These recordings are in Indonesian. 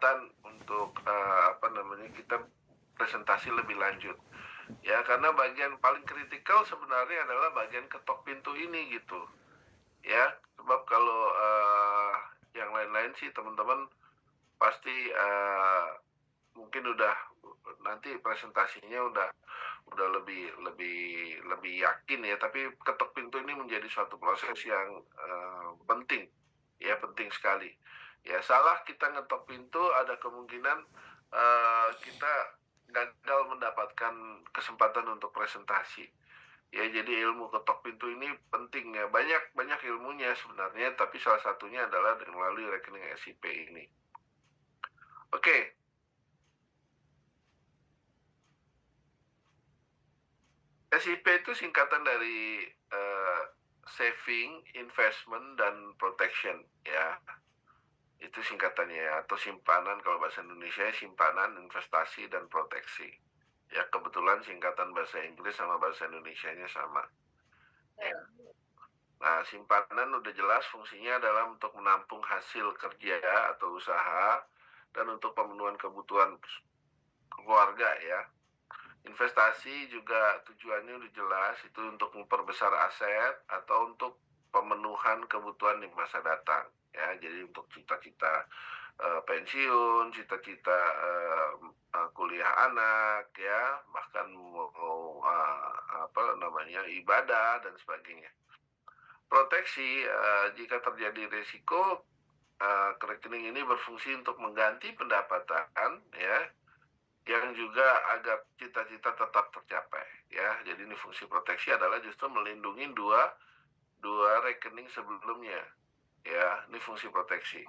kesempatan untuk kita presentasi lebih lanjut. Ya, karena bagian paling kritikal sebenarnya adalah bagian ketok pintu ini gitu. Ya, sebab kalau yang lain-lain sih teman-teman pasti mungkin udah nanti presentasinya udah lebih lebih lebih yakin ya, tapi ketok pintu ini menjadi suatu proses yang penting, ya penting sekali. Ya salah kita ngetok pintu ada kemungkinan kita gagal mendapatkan kesempatan untuk presentasi. Ya jadi ilmu ketok pintu ini penting ya, banyak banyak ilmunya sebenarnya, tapi salah satunya adalah melalui rekening SIP ini. Oke. SIP itu singkatan dari saving, investment, dan protection ya. Itu singkatannya, atau simpanan kalau bahasa Indonesia, simpanan, investasi, dan proteksi. Ya kebetulan singkatan bahasa Inggris sama bahasa Indonesianya sama. Ya. Nah, simpanan udah jelas fungsinya adalah untuk menampung hasil kerja atau usaha dan untuk pemenuhan kebutuhan keluarga ya. Investasi juga tujuannya udah jelas, itu untuk memperbesar aset atau untuk pemenuhan kebutuhan di masa datang ya. Jadi untuk cita-cita pensiun, cita-cita kuliah anak ya, bahkan mau ibadah dan sebagainya. Proteksi jika terjadi risiko, rekening ini berfungsi untuk mengganti pendapatan ya, yang juga agar cita-cita tetap tercapai ya. Jadi ini fungsi proteksi adalah justru melindungi dua rekening sebelumnya ya. Ini fungsi proteksi.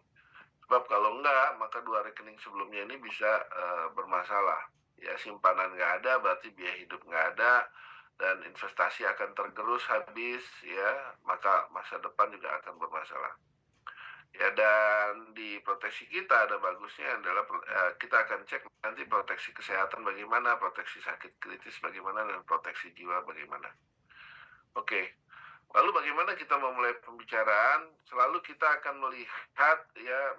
Sebab kalau enggak, maka dua rekening sebelumnya ini bisa bermasalah. Ya, simpanan nggak ada, berarti biaya hidup nggak ada, dan investasi akan tergerus habis, ya, maka masa depan juga akan bermasalah. Ya, dan di proteksi kita ada bagusnya adalah kita akan cek nanti proteksi kesehatan bagaimana, proteksi sakit kritis bagaimana, dan proteksi jiwa bagaimana. Oke. Lalu bagaimana kita memulai pembicaraan? Selalu kita akan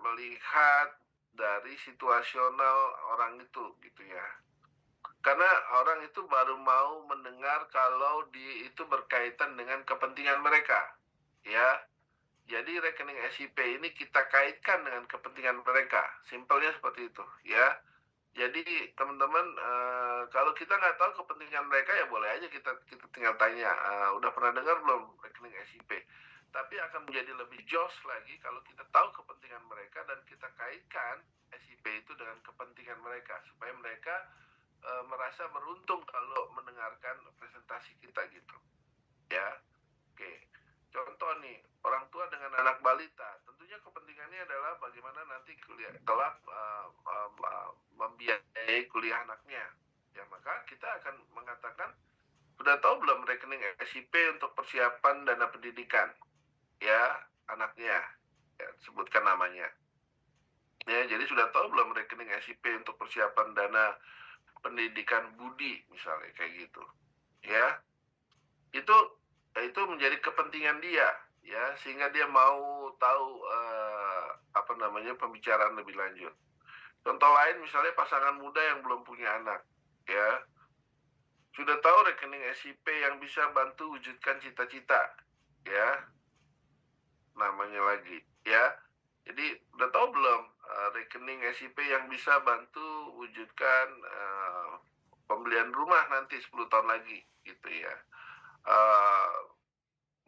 melihat dari situasional orang itu gitu ya. Karena orang itu baru mau mendengar kalau itu berkaitan dengan kepentingan mereka. Ya. Jadi rekening SIP ini kita kaitkan dengan kepentingan mereka. Simpelnya seperti itu, ya. Jadi teman-teman, kalau kita nggak tahu kepentingan mereka ya boleh aja kita tinggal tanya, udah pernah dengar belum rekening SIP? Tapi akan menjadi lebih jos lagi kalau kita tahu kepentingan mereka dan kita kaitkan SIP itu dengan kepentingan mereka supaya mereka merasa beruntung kalau mendengarkan presentasi kita gitu, ya. Oke. Contoh nih, orang tua dengan anak balita, tentunya kepentingannya adalah bagaimana nanti kelak membiayai kuliah anaknya. Ya, maka kita akan mengatakan, sudah tahu belum rekening SIP untuk persiapan dana pendidikan? Ya, anaknya. Ya, sebutkan namanya. Ya, jadi sudah tahu belum rekening SIP untuk persiapan dana pendidikan Budi, misalnya, kayak gitu. Ya, itu menjadi kepentingan dia ya, sehingga dia mau tahu pembicaraan lebih lanjut. Contoh lain misalnya pasangan muda yang belum punya anak ya, sudah tahu rekening SIP yang bisa bantu wujudkan cita-cita ya, namanya lagi ya. Jadi udah tahu belum rekening SIP yang bisa bantu wujudkan pembelian rumah nanti 10 tahun lagi gitu ya.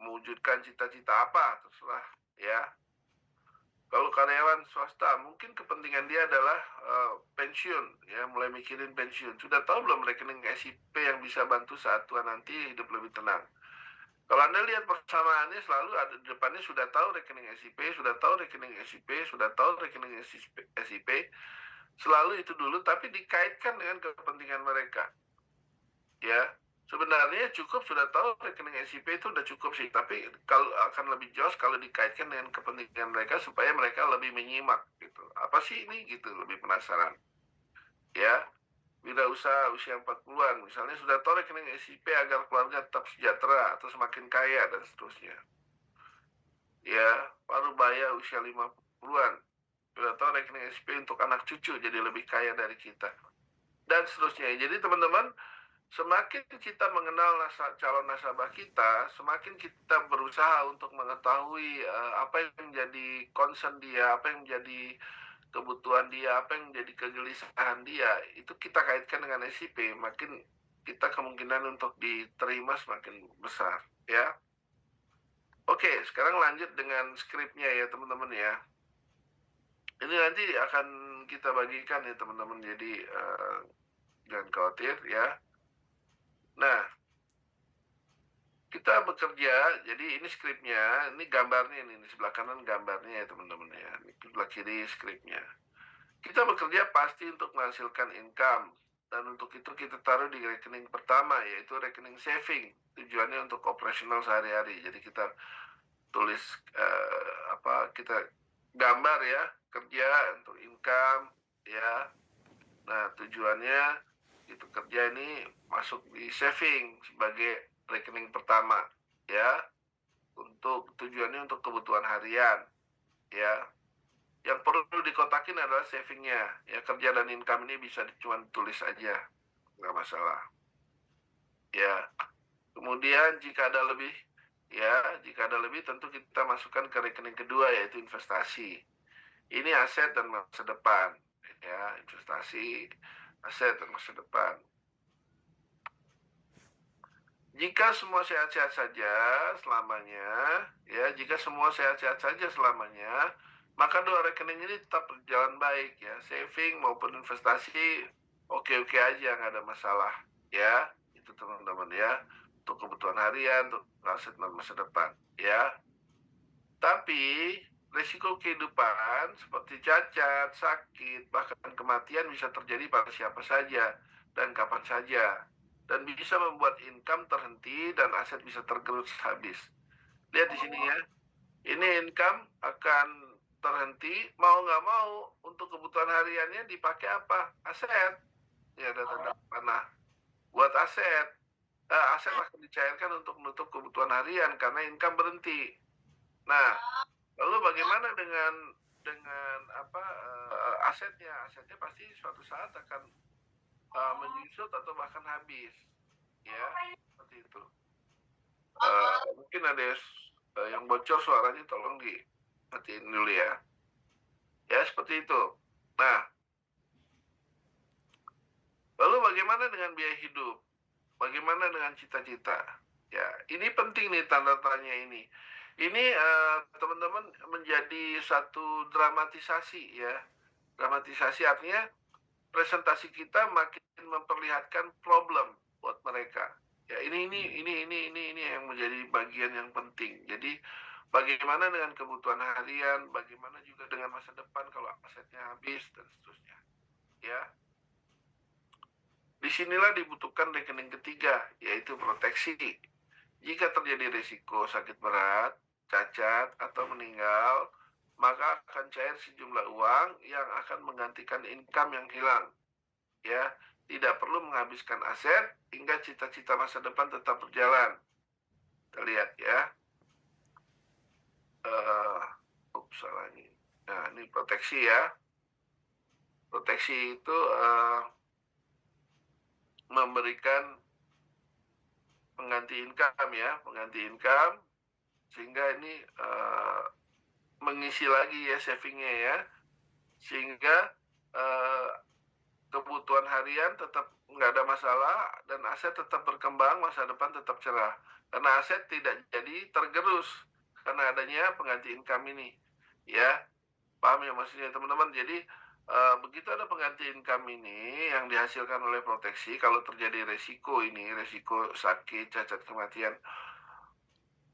Mewujudkan cita-cita apa terserah ya. Kalau karyawan swasta mungkin kepentingan dia adalah pensiun ya, mulai mikirin pensiun. Sudah tahu belum rekening SIP yang bisa bantu saat tua nanti hidup lebih tenang? Kalau Anda lihat persamaannya selalu ada di depannya, sudah tahu rekening SIP, sudah tahu rekening SIP, sudah tahu rekening SIP, selalu itu dulu, tapi dikaitkan dengan kepentingan mereka. Ya, sebenarnya cukup sudah tahu rekening SIP itu udah cukup sih, tapi kalau akan lebih jelas kalau dikaitkan dengan kepentingan mereka supaya mereka lebih menyimak gitu. Apa sih ini gitu, lebih penasaran. Ya, wirausaha usia 40-an misalnya sudah tahu rekening SIP agar keluarga tetap sejahtera atau semakin kaya dan seterusnya. Ya, parubaya usia 50-an atau rekening SPP untuk anak cucu jadi lebih kaya dari kita, dan seterusnya. Jadi teman-teman, semakin kita mengenal calon nasabah kita, semakin kita berusaha untuk mengetahui apa yang menjadi concern dia, apa yang menjadi kebutuhan dia, apa yang menjadi kegelisahan dia, itu kita kaitkan dengan SIP, makin kita kemungkinan untuk diterima semakin besar, ya. Oke, sekarang lanjut dengan skripnya ya teman-teman ya. Ini nanti akan kita bagikan ya teman-teman, jadi jangan khawatir ya. Nah, kita bekerja, jadi ini skripnya, ini gambarnya ini, di sebelah kanan gambarnya ya teman-teman ya, di sebelah kiri skripnya. Kita bekerja pasti untuk menghasilkan income, dan untuk itu kita taruh di rekening pertama, yaitu rekening saving. Tujuannya untuk operasional sehari-hari. Jadi kita tulis kita gambar ya, kerja untuk income ya. Nah, tujuannya itu kerja ini masuk di saving sebagai rekening pertama ya, untuk tujuannya untuk kebutuhan harian ya. Yang perlu dikotakin adalah savingnya ya. Kerja dan income ini bisa cuma tulis aja, nggak masalah ya. Kemudian jika ada lebih tentu kita masukkan ke rekening kedua, yaitu investasi. Ini aset dan masa depan ya, investasi, aset dan masa depan. Jika semua sehat-sehat saja selamanya, ya, jika semua sehat-sehat saja selamanya, maka dua rekening ini tetap berjalan baik ya, saving maupun investasi oke-oke aja, nggak ada masalah ya. Itu teman-teman ya, untuk kebutuhan harian, untuk aset dan masa depan ya. Tapi resiko kehidupan seperti cacat, sakit, bahkan kematian bisa terjadi pada siapa saja dan kapan saja, dan bisa membuat income terhenti dan aset bisa tergerus habis. Lihat di sini ya, ini income akan terhenti, mau nggak mau untuk kebutuhan hariannya dipakai apa? Aset. Ya, ada tanda panah buat aset. Aset akan dicairkan untuk menutup kebutuhan harian karena income berhenti. Nah, lalu bagaimana dengan asetnya? Asetnya pasti suatu saat akan menyusut atau bahkan habis, ya, seperti itu. Mungkin ada yang bocor suaranya, tolong dimatiin dulu ya. Ya, seperti itu. Nah, lalu bagaimana dengan biaya hidup? Bagaimana dengan cita-cita? Ya, ini penting nih tanda tanya ini. Ini teman-teman menjadi satu dramatisasi ya. Dramatisasi artinya presentasi kita makin memperlihatkan problem buat mereka. Ya, ini yang menjadi bagian yang penting. Jadi bagaimana dengan kebutuhan harian, bagaimana juga dengan masa depan kalau asetnya habis dan seterusnya. Ya. Disinilah dibutuhkan rekening ketiga, yaitu proteksi. Jika terjadi risiko sakit berat, cacat, atau meninggal, maka akan cair sejumlah uang yang akan menggantikan income yang hilang. Ya, tidak perlu menghabiskan aset hingga cita-cita masa depan tetap berjalan. Kita lihat ya. Salah ini. Nah, ini proteksi ya. Proteksi itu memberikan pengganti income ya, pengganti income, sehingga ini mengisi lagi ya savingnya ya, sehingga kebutuhan harian tetap nggak ada masalah dan aset tetap berkembang, masa depan tetap cerah. Karena aset tidak jadi tergerus karena adanya pengganti income ini. Ya, paham ya maksudnya teman-teman? Jadi begitu ada pengganti income ini yang dihasilkan oleh proteksi, kalau terjadi resiko sakit, cacat, kematian,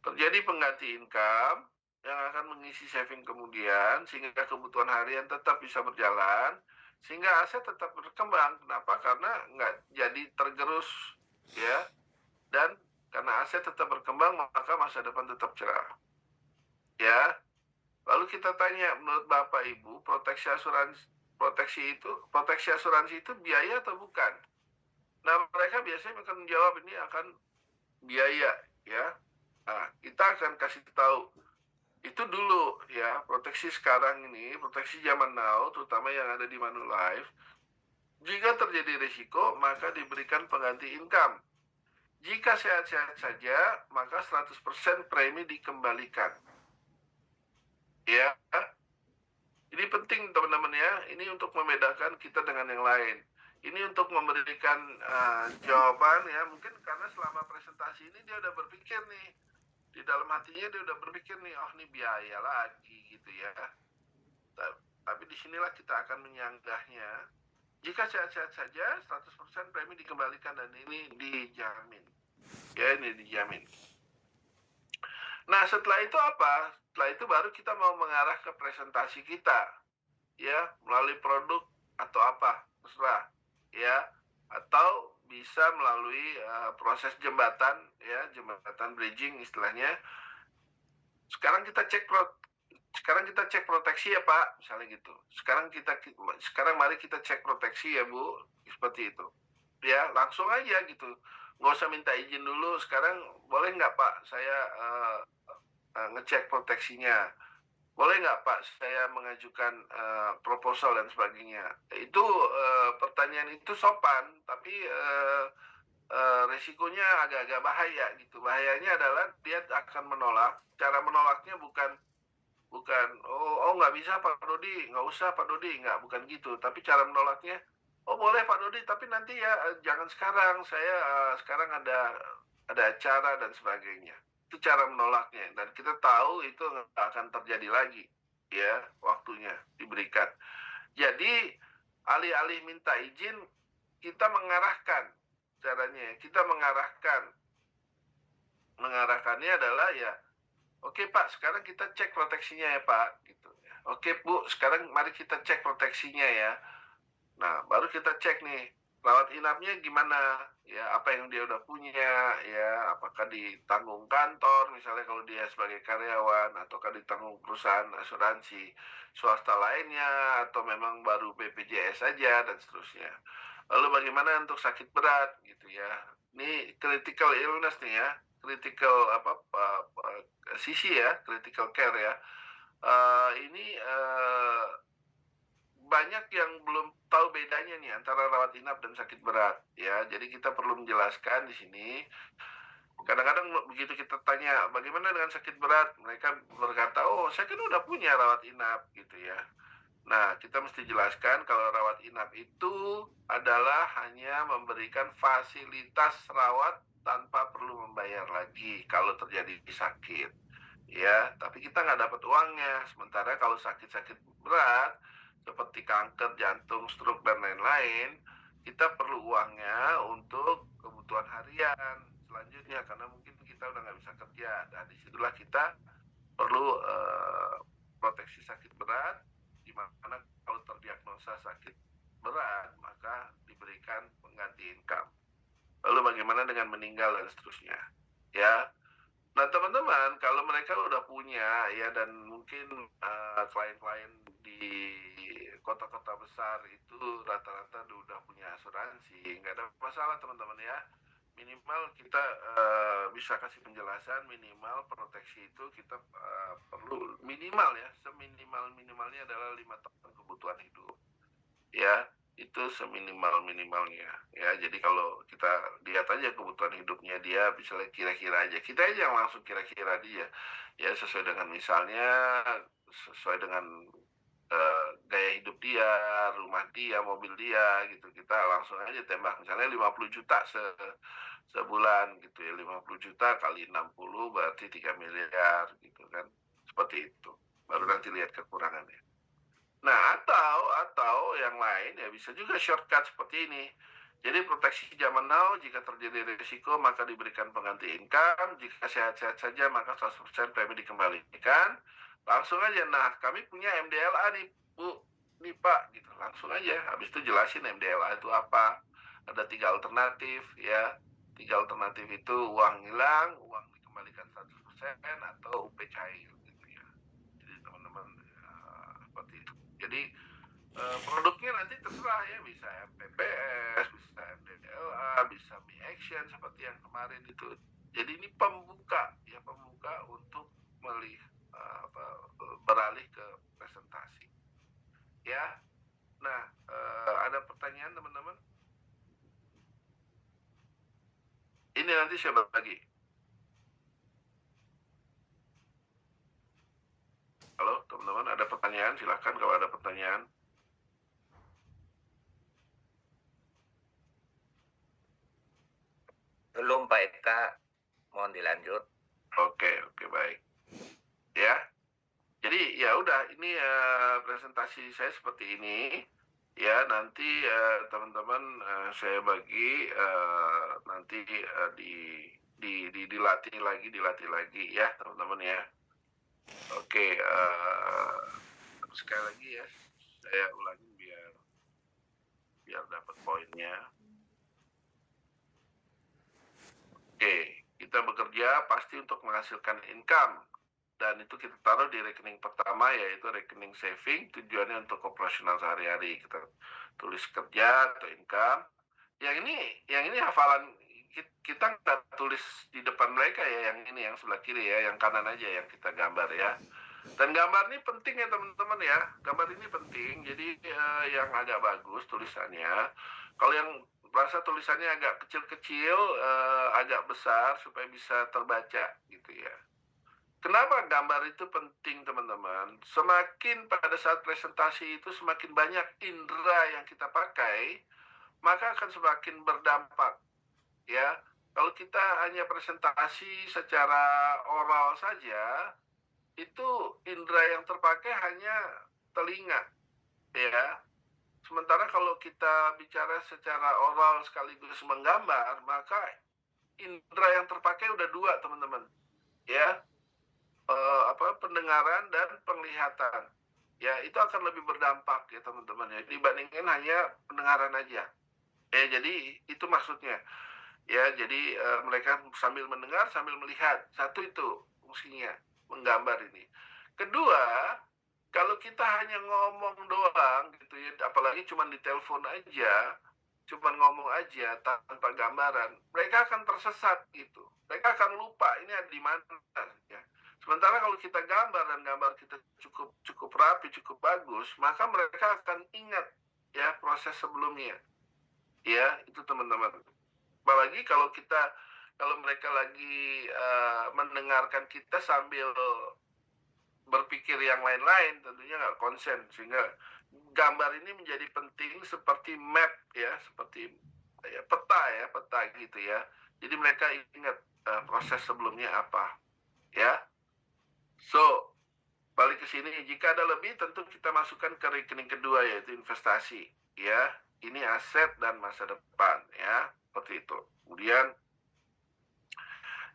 terjadi pengganti income yang akan mengisi saving kemudian, sehingga kebutuhan harian tetap bisa berjalan, sehingga aset tetap berkembang. Kenapa? Karena nggak jadi tergerus ya, dan karena aset tetap berkembang maka masa depan tetap cerah ya. Lalu kita tanya, menurut Bapak Ibu, proteksi asuransi itu biaya atau bukan? Nah, mereka biasanya akan menjawab ini akan biaya ya. Nah, kita akan kasih tahu Itu dulu ya, proteksi sekarang ini, proteksi zaman now, terutama yang ada di Manulife, jika terjadi risiko, maka diberikan pengganti income. Jika sehat-sehat saja, maka 100% premi dikembalikan. Ya, ini penting teman-teman ya, ini untuk membedakan kita dengan yang lain. Ini untuk memberikan jawaban ya, mungkin karena selama presentasi ini dia udah berpikir nih, di dalam hatinya dia udah berpikir nih, oh ini biaya lagi gitu ya. Tapi disinilah kita akan menyanggahnya. Jika sehat-sehat saja, 100% premi dikembalikan dan ini dijamin. Ya, ini dijamin. Nah, setelah itu apa? Setelah itu baru kita mau mengarah ke presentasi kita. Ya, melalui produk atau apa, terserah. Ya, atau bisa melalui proses jembatan, ya, jembatan bridging istilahnya. Sekarang kita cek proteksi ya Pak, misalnya gitu. Sekarang mari kita cek proteksi ya Bu, seperti itu. Ya, langsung aja gitu. Nggak usah minta izin dulu. Sekarang boleh nggak Pak saya ngecek proteksinya? Boleh nggak Pak saya mengajukan proposal dan sebagainya? Itu pertanyaan itu sopan, tapi resikonya agak-agak bahaya gitu. Bahayanya adalah dia akan menolak. Cara menolaknya bukan nggak bisa Pak Dodi, nggak usah Pak Dodi, nggak, bukan gitu. Tapi cara menolaknya, oh boleh Pak Dodi, tapi nanti ya jangan sekarang, saya sekarang ada acara dan sebagainya. Itu cara menolaknya, dan kita tahu itu nggak akan terjadi lagi ya, waktunya diberikan. Jadi alih-alih minta izin, kita mengarahkan caranya, kita mengarahkannya adalah ya, oke Pak, sekarang kita cek proteksinya ya Pak, gitu. Oke Bu, sekarang mari kita cek proteksinya ya. Nah, baru kita cek nih, rawat inapnya gimana, ya apa yang dia udah punya, ya apakah ditanggung kantor, misalnya kalau dia sebagai karyawan, ataukah ditanggung perusahaan asuransi swasta lainnya, atau memang baru BPJS saja, dan seterusnya. Lalu bagaimana untuk sakit berat, gitu ya. Ini critical illness nih ya, critical sisi ya, critical care ya. Ini banyak yang belum tahu bedanya nih antara rawat inap dan sakit berat ya. Jadi kita perlu menjelaskan di sini. Kadang-kadang begitu kita tanya bagaimana dengan sakit berat, mereka berkata, oh saya kan udah punya rawat inap gitu ya. Nah, kita mesti jelaskan kalau rawat inap itu adalah hanya memberikan fasilitas rawat tanpa perlu membayar lagi kalau terjadi sakit. Ya, tapi kita nggak dapat uangnya. Sementara kalau sakit-sakit berat, seperti kanker, jantung, stroke, dan lain-lain, kita perlu uangnya untuk kebutuhan harian selanjutnya, karena mungkin kita udah nggak bisa kerja. Nah, disitulah kita perlu proteksi sakit berat, di mana kalau terdiagnosa sakit berat, maka diberikan pengganti income. Lalu bagaimana dengan meninggal dan seterusnya. Ya, nah teman-teman, kalau mereka udah punya ya, dan mungkin klien-klien di kota-kota besar itu rata-rata udah punya asuransi, nggak ada masalah teman-teman ya. Minimal kita bisa kasih penjelasan, minimal proteksi itu kita perlu minimal ya, seminimal-minimalnya adalah 5 tahun kebutuhan hidup. Ya, itu seminimal-minimalnya ya. Jadi kalau kita lihat aja kebutuhan hidupnya dia, misalnya kira-kira aja, kita aja yang langsung kira-kira dia ya, sesuai dengan misalnya, sesuai dengan gaya hidup dia, rumah dia, mobil dia gitu, kita langsung aja tembak misalnya 50 juta sebulan gitu ya. 50 juta kali 60 berarti 3 miliar gitu kan, seperti itu. Baru nanti lihat kekurangannya. Nah, atau yang lain ya bisa juga shortcut seperti ini. Jadi proteksi zaman now, jika terjadi risiko maka diberikan pengganti income, jika sehat-sehat saja maka 100% premi dikembalikan. Langsung aja, nah kami punya MDLA nih Bu, nih Pak, gitu. Langsung aja, habis itu jelasin MDLA itu apa. Ada 3 alternatif ya. 3 alternatif itu uang hilang, uang dikembalikan 100%, atau UP cair gitu ya. Jadi teman-teman seperti itu. Jadi produknya nanti terserah ya, bisa MPPS, bisa MDLA, bisa Mi Action seperti yang kemarin itu. Jadi ini pembuka ya, pembuka untuk melihat beralih ke presentasi. Ya, nah ada pertanyaan teman-teman? Ini nanti saya bagi. Halo teman-teman, ada pertanyaan? Silakan kalau ada pertanyaan. Belum Pak Eka, mohon dilanjut. Oke, baik. Ya, jadi ya udah ini presentasi saya seperti ini. Ya, nanti teman-teman saya bagi nanti dilatih lagi ya teman-teman ya. Oke, sekali lagi ya saya ulangi biar dapat poinnya. Oke, kita bekerja pasti untuk menghasilkan income. Dan itu kita taruh di rekening pertama, yaitu rekening saving, tujuannya untuk operasional sehari-hari. Kita tulis kerja atau income. Yang ini hafalan kita nggak tulis di depan mereka ya, yang ini yang sebelah kiri ya, yang kanan aja yang kita gambar ya. Dan gambar ini penting ya teman-teman ya, gambar ini penting. Jadi yang agak bagus tulisannya. Kalau yang rasa tulisannya agak kecil-kecil, agak besar supaya bisa terbaca gitu ya. Kenapa gambar itu penting teman-teman? Semakin pada saat presentasi itu semakin banyak indera yang kita pakai, maka akan semakin berdampak ya. Kalau kita hanya presentasi secara oral saja, itu indera yang terpakai hanya telinga ya. Sementara kalau kita bicara secara oral sekaligus menggambar, maka indera yang terpakai udah dua teman-teman ya. Pendengaran dan penglihatan. Ya, itu akan lebih berdampak ya teman-teman ya, dibandingkan hanya pendengaran aja. Ya, jadi itu maksudnya. Ya, jadi mereka sambil mendengar, sambil melihat. Satu itu fungsinya, menggambar ini. Kedua, kalau kita hanya ngomong doang gitu ya, apalagi cuma di telepon aja, cuma ngomong aja tanpa gambaran, mereka akan tersesat gitu. Mereka akan lupa ini ada di mana ya. Sementara kalau kita gambar dan gambar kita cukup rapi, cukup bagus, maka mereka akan ingat ya proses sebelumnya. Ya, itu teman-teman. Apalagi kalau mereka lagi mendengarkan kita sambil berpikir yang lain-lain, tentunya nggak konsen, sehingga gambar ini menjadi penting seperti map ya, seperti ya, peta gitu ya. Jadi mereka ingat proses sebelumnya apa ya. So, balik ke sini, jika ada lebih tentu kita masukkan ke rekening kedua, yaitu investasi ya. Ini aset dan masa depan ya, seperti itu. Kemudian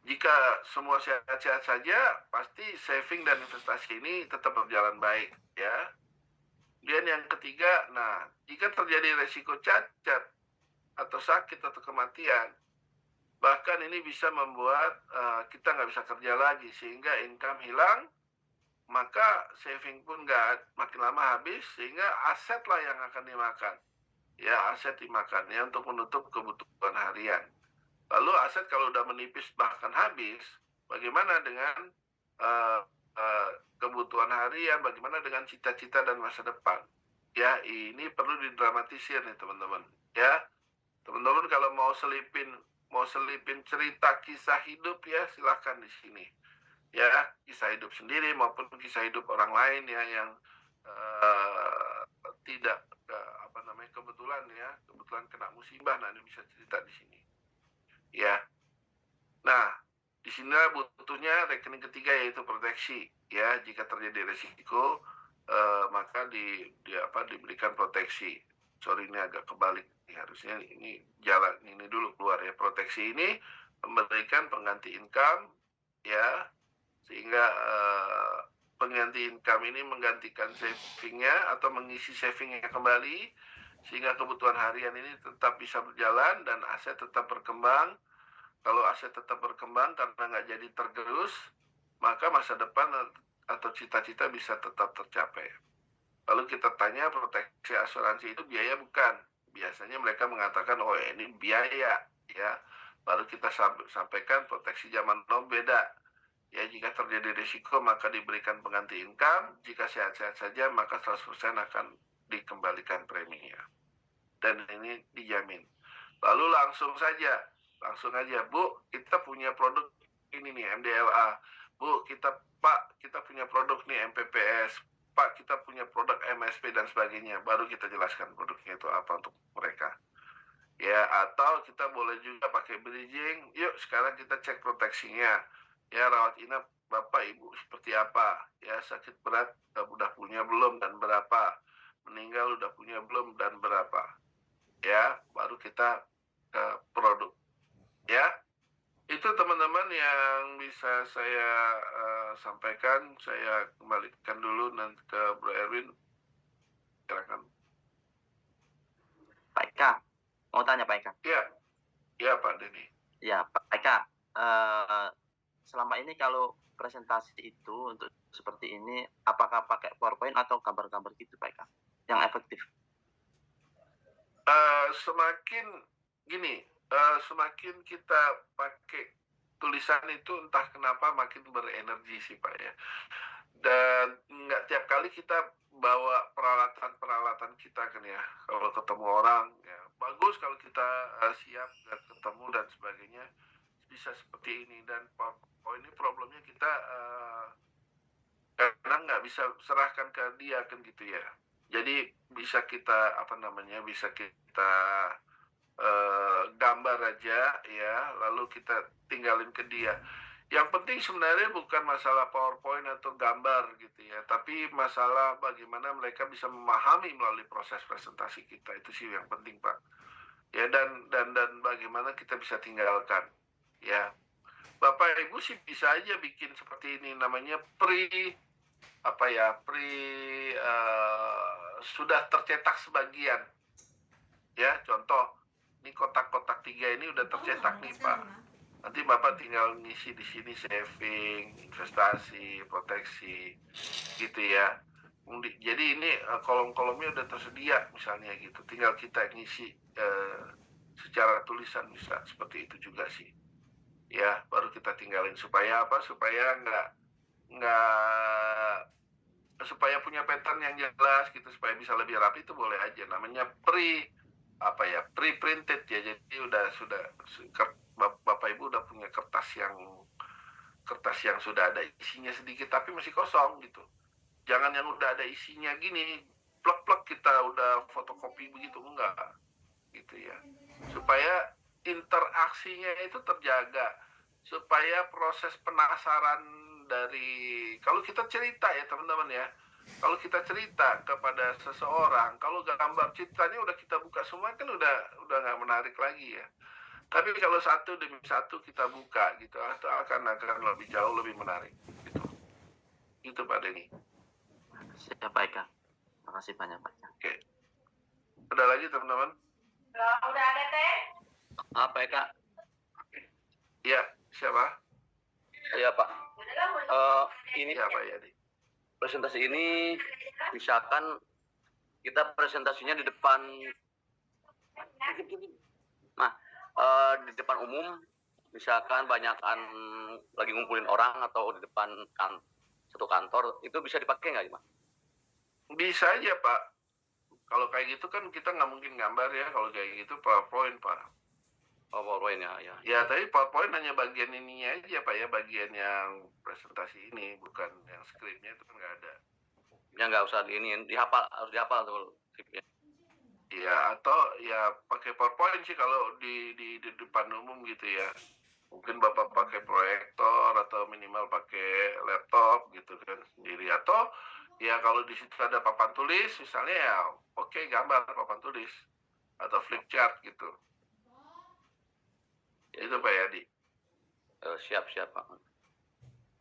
jika semua sehat-sehat saja, pasti saving dan investasi ini tetap berjalan baik ya. Kemudian yang ketiga, nah, jika terjadi resiko cacat atau sakit atau kematian, bahkan ini bisa membuat kita nggak bisa kerja lagi, sehingga income hilang, maka saving pun nggak, makin lama habis, sehingga aset lah yang akan dimakan. Ya, aset dimakan ya untuk menutup kebutuhan harian. Lalu aset kalau udah menipis bahkan habis, bagaimana dengan kebutuhan harian, bagaimana dengan cita-cita dan masa depan? Ya, ini perlu didramatisir nih teman-teman. Ya, teman-teman kalau mau selipin cerita kisah hidup ya silahkan di sini. Ya, kisah hidup sendiri maupun kisah hidup orang lain ya yang tidak kebetulan kena musibah, nah ini bisa cerita di sini. Ya. Nah, di sini butuhnya rekening ketiga yaitu proteksi. Ya, jika terjadi resiko maka diberikan proteksi. Sorry, ini agak kebalik. Harusnya ini jalan ini dulu keluar ya. Proteksi ini memberikan pengganti income ya, sehingga pengganti income ini menggantikan savingnya atau mengisi savingnya kembali, sehingga kebutuhan harian ini tetap bisa berjalan dan aset tetap berkembang. Kalau aset tetap berkembang karena nggak jadi tergerus, maka masa depan atau cita-cita bisa tetap tercapai. Lalu kita tanya, proteksi asuransi itu biaya bukan? Biasanya mereka mengatakan, oh ini biaya ya. Baru kita sampaikan proteksi zaman now beda. Ya, jika terjadi risiko maka diberikan pengganti income, jika sehat-sehat saja maka 100% akan dikembalikan preminya. Dan ini dijamin. Lalu langsung aja, Bu, kita punya produk ini nih, MDLA. Bu, Pak, kita punya produk nih, MPPS. Pak, kita punya produk MSP dan sebagainya. Baru kita jelaskan produknya itu apa untuk mereka. Ya, atau kita boleh juga pakai bridging. Yuk, sekarang kita cek proteksinya. Ya, rawat inap Bapak Ibu seperti apa? Ya, sakit berat udah punya belum dan berapa? Meninggal udah punya belum dan berapa? Ya, baru kita ke produk. Ya, itu teman-teman yang bisa saya sampaikan. Saya kembalikan dulu nanti ke Bro Erwin. Silakan. Pak Eka, mau tanya Pak Eka. Ya Pak Denny. Ya Pak Eka, selama ini kalau presentasi itu untuk seperti ini, apakah pakai PowerPoint atau gambar-gambar gitu Pak Eka, yang efektif? Semakin kita pakai tulisan itu entah kenapa makin berenergi sih Pak ya. Dan nggak tiap kali kita bawa peralatan kita kan ya. Kalau ketemu orang ya bagus kalau kita siap dan ketemu dan sebagainya bisa seperti ini. Dan ini problemnya kita karena nggak bisa serahkan ke dia kan gitu ya. Jadi bisa kita gambar aja ya, lalu kita tinggalin ke dia. Yang penting sebenarnya bukan masalah PowerPoint atau gambar gitu ya, tapi masalah bagaimana mereka bisa memahami melalui proses presentasi kita. Itu sih yang penting Pak. Ya, dan bagaimana kita bisa tinggalkan. Ya, Bapak Ibu sih bisa aja bikin seperti ini, namanya sudah tercetak sebagian. Ya, contoh ini kotak-kotak 3 ini udah tercetak nih Pak. Nanti Bapak tinggal ngisi di sini saving, investasi, proteksi, gitu ya. Jadi ini kolom-kolomnya udah tersedia misalnya gitu. Tinggal kita ngisi secara tulisan bisa seperti itu juga sih. Ya, baru kita tinggalin supaya apa? Supaya supaya punya pattern yang jelas gitu, supaya bisa lebih rapi itu boleh aja. Namanya pre-printed ya. Jadi Bapak Ibu udah punya kertas yang sudah ada isinya sedikit tapi masih kosong gitu. Jangan yang udah ada isinya gini, plek-plek kita udah fotokopi begitu, enggak gitu ya. Supaya interaksinya itu terjaga, supaya proses penasaran dari kalau kita cerita ya teman-teman ya. Kalau kita cerita kepada seseorang, kalau gambar ceritanya udah kita buka semua kan udah nggak menarik lagi ya. Tapi kalau satu demi satu kita buka gitu, itu akan lebih jauh lebih menarik gitu. Itu Pak Denny. Siap Pak Eka. Makasih banyak Pak Eka. Oke. Ada lagi teman-teman? Udah ada teh? Pak Eka. Iya, siapa? Iya Pak. Ini Ya Pak Yadi. presentasi ini misalkan kita presentasinya di depan di depan umum, misalkan banyakan lagi ngumpulin orang atau di depan satu kantor, itu bisa dipakai nggak Pak? Bisa aja Pak. Kalau kayak gitu kan kita nggak mungkin gambar ya. Kalau kayak gitu PowerPoint Pak. Oh, PowerPoint ya. Ya, tapi PowerPoint hanya bagian ininya aja Pak ya, bagian yang presentasi ini, bukan yang skripnya itu kan nggak ada. Ya nggak usah harus dihafal tuh skripnya. Ya, atau ya pakai PowerPoint sih kalau di depan umum gitu ya. Mungkin Bapak pakai proyektor atau minimal pakai laptop gitu kan sendiri. Atau ya kalau di situ ada papan tulis misalnya ya oke, gambar papan tulis atau flip chart gitu. Itu Pak Yadi. Siap Pak.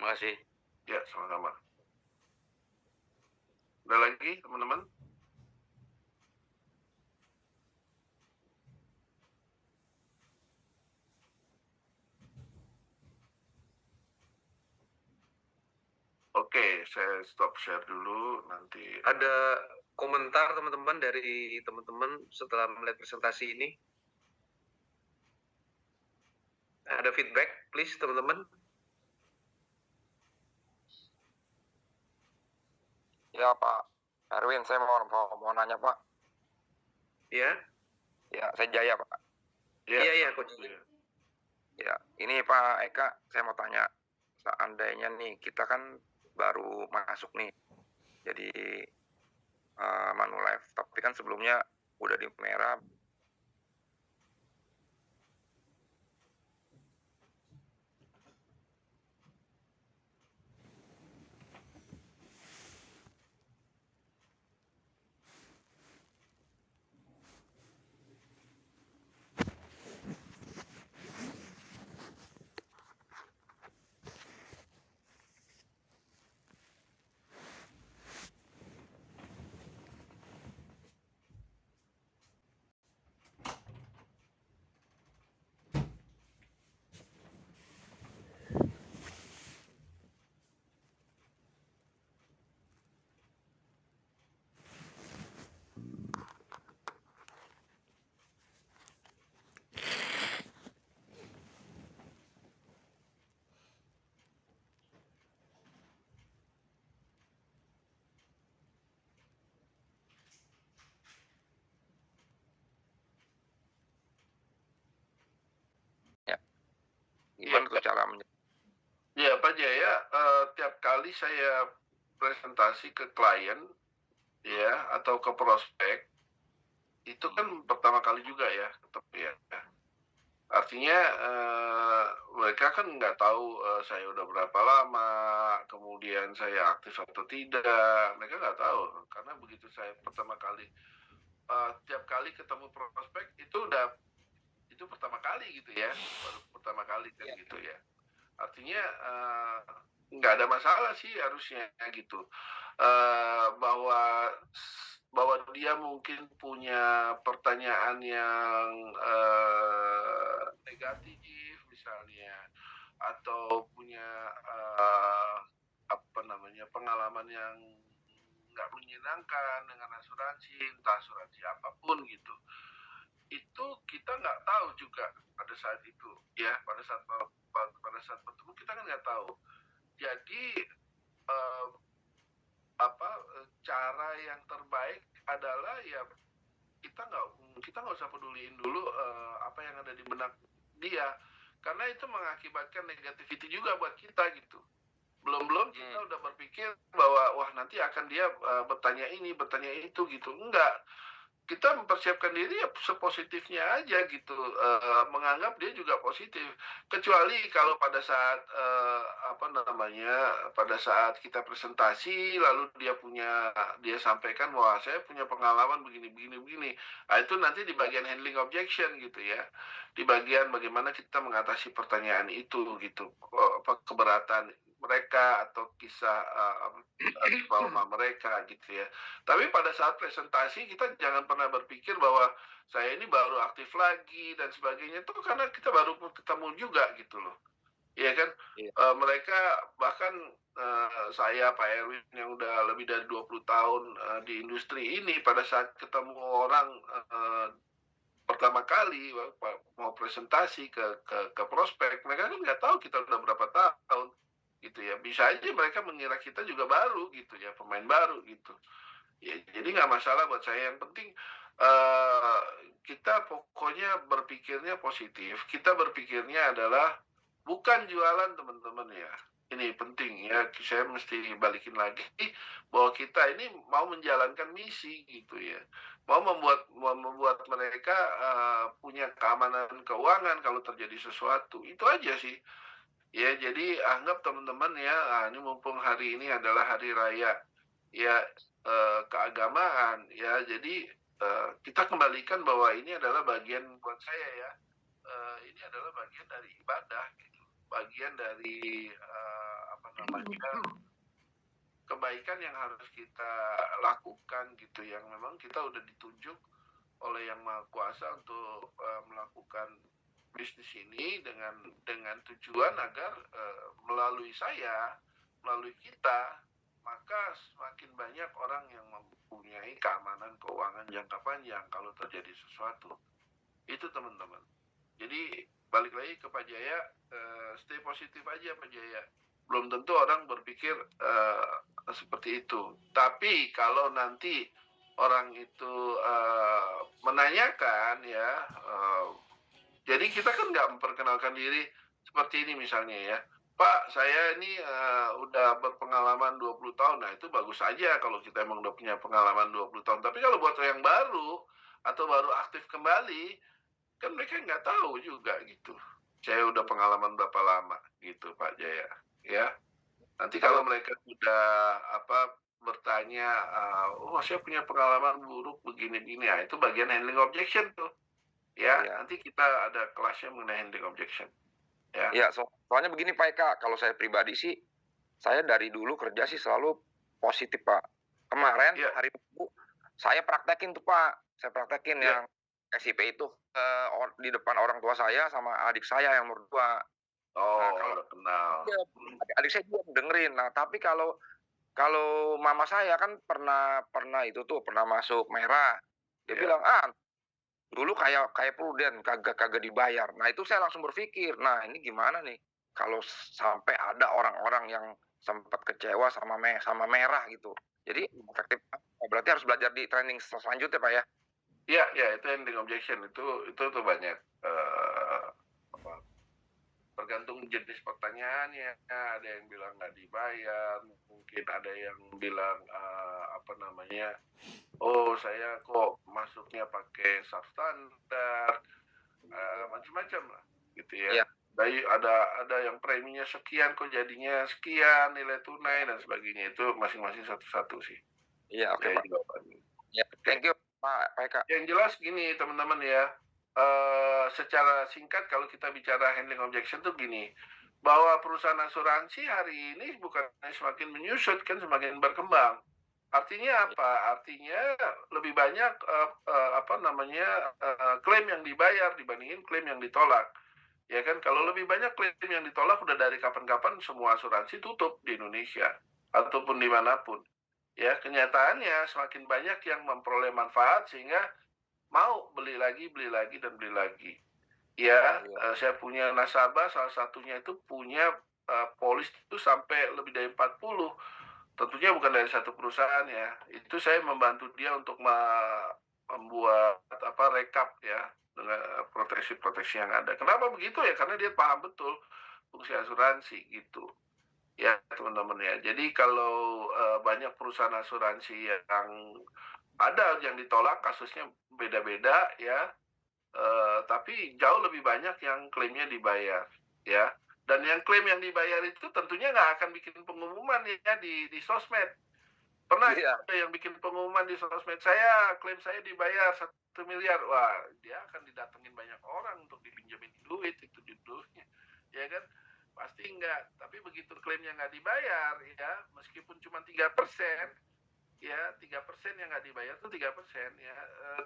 Makasih. Ya, sama-sama. Ada lagi teman-teman? Oke, saya stop share dulu nanti. Ada komentar teman-teman dari teman-teman setelah melihat presentasi ini? Ada feedback, please teman-teman. Ya Pak Erwin, saya mau nanya Pak. Ya, Ya, saya Jaya Pak. iya, Coach. Ya, ini Pak Eka, saya mau tanya, seandainya nih kita kan baru masuk nih, jadi Manulife, tapi kan sebelumnya udah di merah. Ya, gimana tuh cara Ya, Pak Jaya, tiap kali saya presentasi ke klien, ya, atau ke prospek, itu kan pertama kali juga ya, tetap ya. Artinya mereka kan nggak tahu saya udah berapa lama, kemudian saya aktif atau tidak, mereka nggak tahu. Karena begitu saya pertama kali, tiap kali ketemu prospek itu pertama kali gitu ya, baru pertama kali kan gitu ya. Artinya nggak ada masalah sih harusnya gitu. Bahwa dia mungkin punya pertanyaan yang negatif misalnya, atau punya pengalaman yang nggak menyenangkan dengan asuransi, entah asuransi apapun gitu, itu kita nggak tahu juga pada saat itu ya, pada saat bertemu kita kan nggak tahu. Jadi cara yang terbaik adalah ya kita nggak usah peduliin dulu apa yang ada di benak dia, karena itu mengakibatkan negativity juga buat kita gitu. Belum kita udah berpikir bahwa wah nanti akan dia bertanya ini bertanya itu gitu. Enggak, kita mempersiapkan diri ya sepositifnya aja gitu, menganggap dia juga positif. Kecuali kalau pada saat pada saat kita presentasi lalu dia sampaikan bahwa saya punya pengalaman begini. Nah, itu nanti di bagian handling objection gitu ya, di bagian bagaimana kita mengatasi pertanyaan itu gitu, keberatan mereka atau kisah trauma mereka gitu ya. Tapi pada saat presentasi kita jangan pernah berpikir bahwa saya ini baru aktif lagi dan sebagainya, itu karena kita baru ketemu juga gitu loh. Iya kan? Mereka bahkan saya Pak Erwin yang udah lebih dari 20 tahun di industri ini, pada saat ketemu orang pertama kali mau presentasi ke prospek, mereka kan nggak tahu kita udah berapa tahun gitu ya. Bisa aja mereka mengira kita juga baru gitu ya, pemain baru gitu. Ya, jadi nggak masalah buat saya. Yang penting kita pokoknya berpikirnya positif. Kita berpikirnya adalah bukan jualan, teman-teman ya. Ini penting ya. Saya mesti balikin lagi bahwa kita ini mau menjalankan misi gitu ya. Mau membuat mereka punya keamanan keuangan kalau terjadi sesuatu. Itu aja sih. Ya, jadi anggap teman-teman ya, ini mumpung hari ini adalah hari raya ya keagamaan ya, jadi kita kembalikan bahwa ini adalah bagian buat saya ya, ini adalah bagian dari ibadah gitu, bagian dari kebaikan yang harus kita lakukan gitu, yang memang kita udah ditunjuk oleh Yang Maha Kuasa untuk melakukan bisnis ini dengan tujuan agar melalui saya, melalui kita, maka semakin banyak orang yang mempunyai keamanan keuangan jangka panjang kalau terjadi sesuatu. Itu teman-teman. Jadi balik lagi ke Pak Jaya, stay positif aja Pak Jaya. belum tentu orang berpikir seperti itu. Tapi kalau nanti orang itu menanyakan ya, jadi kita kan nggak memperkenalkan diri seperti ini misalnya ya. Pak, saya ini udah berpengalaman 20 tahun. Nah, itu bagus aja kalau kita emang udah punya pengalaman 20 tahun. Tapi kalau buat yang baru atau baru aktif kembali, kan mereka nggak tahu juga gitu. Saya udah pengalaman berapa lama gitu, Pak Jaya. Ya, nanti kalau mereka sudah bertanya, oh saya punya pengalaman buruk begini-gini, ya itu bagian handling objection tuh. Ya, nanti kita ada kelasnya mengenai handling objection. Ya, soalnya begini Pak Eka, kalau saya pribadi sih, saya dari dulu kerja sih selalu positif Pak. Kemarin hari Minggu saya praktekin tuh Pak, saya praktekin yang SIP itu di depan orang tua saya sama adik saya yang nomor 2. Oh, kalau kenal. Adik saya juga dengerin. Nah, tapi kalau mama saya kan pernah itu tuh pernah masuk merah. Dia bilang, dulu kayak prudent kagak dibayar. Nah, itu saya langsung berpikir, nah ini gimana nih kalau sampai ada orang-orang yang sempat kecewa sama merah gitu. Jadi efektif berarti harus belajar di training selanjutnya Pak ya. Iya, itu handling objection itu tuh banyak tergantung jenis pertanyaannya. Ada yang bilang nggak dibayar, mungkin ada yang bilang oh saya kok masuknya pakai substandard, macam-macam lah gitu ya. Dari ada yang preminya sekian kok jadinya sekian nilai tunai dan sebagainya, itu masing-masing satu-satu sih. Iya, oke Pak. Ya, thank you Pak Eka. Yang jelas gini teman-teman ya, secara singkat kalau kita bicara handling objection tuh gini, bahwa perusahaan asuransi hari ini bukan semakin menyusut, kan semakin berkembang. Artinya apa? Artinya lebih banyak klaim yang dibayar dibandingin klaim yang ditolak. Ya kan, kalau lebih banyak klaim yang ditolak udah dari kapan-kapan semua asuransi tutup di Indonesia ataupun dimanapun. Ya, kenyataannya semakin banyak yang memperoleh manfaat sehingga mau beli lagi dan beli lagi. Ya, saya punya nasabah salah satunya itu punya polis itu sampai lebih dari 40. Tentunya bukan dari satu perusahaan ya. Itu saya membantu dia untuk membuat rekap ya dengan proteksi-proteksi yang ada. Kenapa begitu ya? Karena dia paham betul fungsi asuransi gitu. Ya teman-teman ya. Jadi kalau banyak perusahaan asuransi yang ada yang ditolak, kasusnya beda-beda ya. Tapi jauh lebih banyak yang klaimnya dibayar ya. Dan yang klaim yang dibayar itu tentunya nggak akan bikin pengumuman ya di sosmed. Pernah ada yang bikin pengumuman di sosmed, klaim saya dibayar 1 miliar. Wah, dia akan didatengin banyak orang untuk dipinjemin duit, itu judulnya. Ya kan? Pasti enggak. Tapi begitu klaimnya nggak dibayar, ya, meskipun cuma 3%, ya 3% yang nggak dibayar itu 3%, ya.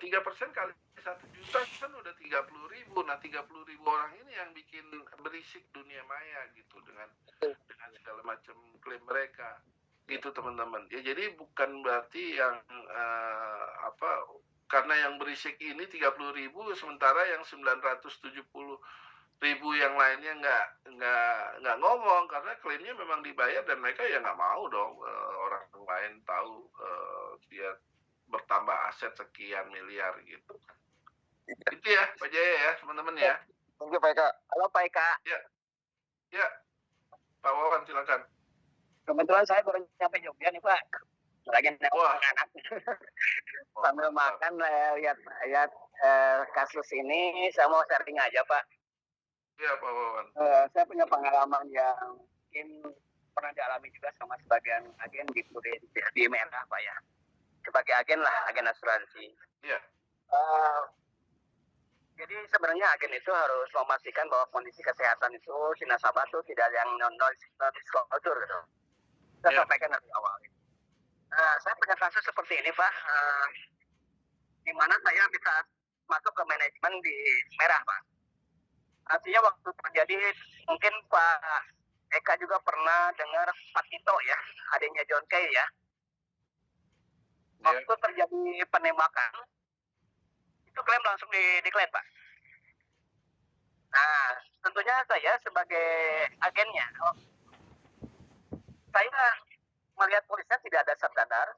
3% kali 1 juta kan udah 30.000. Nah, 30.000 orang ini yang bikin berisik dunia maya gitu dengan segala macam klaim mereka. Gitu teman-teman. Ya jadi bukan berarti yang karena yang berisik ini 30.000 sementara yang 970.000 yang lainnya nggak ngomong karena klaimnya memang dibayar dan mereka ya nggak mau dong orang lain tahu dia bertambah aset sekian miliar gitu. Itu ya Pak Jaya ya teman-teman ya. Thank you Pak Eka. Halo Pak Eka. Ya Pak Wawan silakan. Kebetulan saya baru nyampe Jogja nih Pak. Lagi nengok anak. Sambil makan lihat kasus ini, saya mau sharing aja Pak. Iya Pak Wawan. Saya punya pengalaman yang mungkin pernah dialami juga sama sebagian agen di merah Pak ya. Sebagai agen lah, agen asuransi. Iya. Jadi sebenarnya agen itu harus memastikan bahwa kondisi kesehatan itu si nasabah itu tidak yang non-disclosure gitu. Saya sampaikan dari awal. Saya punya kasus seperti ini Pak, di mana saya bisa masuk ke manajemen di merah Pak. Artinya waktu terjadi, mungkin Pak Eka juga pernah dengar Pak Tito ya, adiknya John Kay ya. Waktu terjadi penembakan, itu klaim langsung diklaim Pak. Nah, tentunya saya sebagai agennya, saya melihat tulisnya tidak ada substandard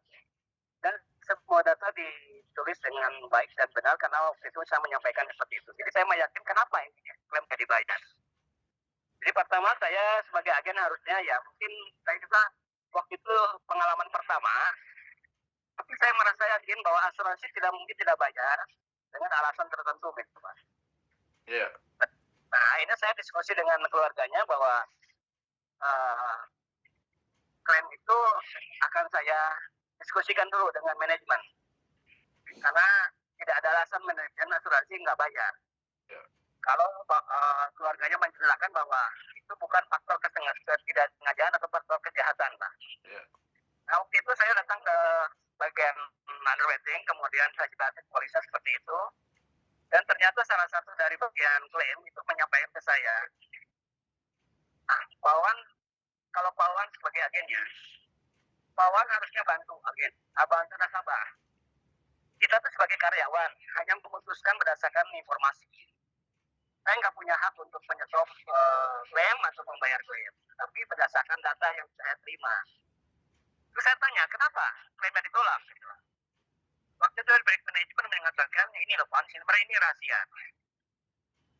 dan semua data ditulis dengan baik dan benar karena waktu itu saya menyampaikan seperti itu. Jadi saya meyakinkan kenapa ini klaim tidak dibayar. Jadi pertama saya sebagai agen harusnya ya mungkin saya juga waktu itu pengalaman pertama, tapi saya merasa yakin bahwa asuransi tidak mungkin tidak bayar dengan alasan tertentu gitu Pak. Iya. Nah akhirnya saya diskusi dengan keluarganya bahwa klaim itu akan saya diskusikan dulu dengan manajemen karena tidak ada alasan manajemen asuransi nggak bayar. Ya. Kalau keluarganya menjelaskan bahwa itu bukan faktor kesengajaan atau faktor kejahatan, Pak. Ya. Nah, waktu itu saya datang ke bagian underwriting, kemudian saya jelasin polisnya seperti itu, dan ternyata salah satu dari bagian klaim itu menyampaikan ke saya, kalau Pak Wawan sebagai agennya, Pak Wawan harusnya bantu agen, bantu nasabah. Kita tuh sebagai karyawan hanya memutuskan berdasarkan informasi. Saya nggak punya hak untuk menyetop klaim atau membayar klaim, tapi berdasarkan data yang saya terima. Terus saya tanya, kenapa klaimnya ditolak? Waktu itu dari manajemen mengatakan, ini loh Pak, sebenarnya ini rahasia.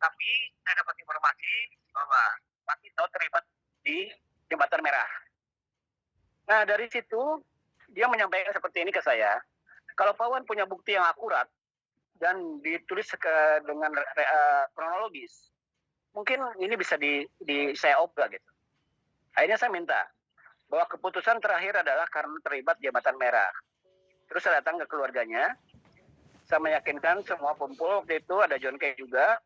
Tapi saya dapat informasi bahwa Pak Tito terlibat di Jembatan Merah. Nah dari situ dia menyampaikan seperti ini ke saya. Kalau Pak Wan punya bukti yang akurat dan ditulis dengan kronologis, mungkin ini bisa saya obrak gitu. Akhirnya saya minta bahwa keputusan terakhir adalah karena terlibat Jembatan Merah. Terus saya datang ke keluarganya, saya meyakinkan semua kumpul waktu itu, ada John Kay juga.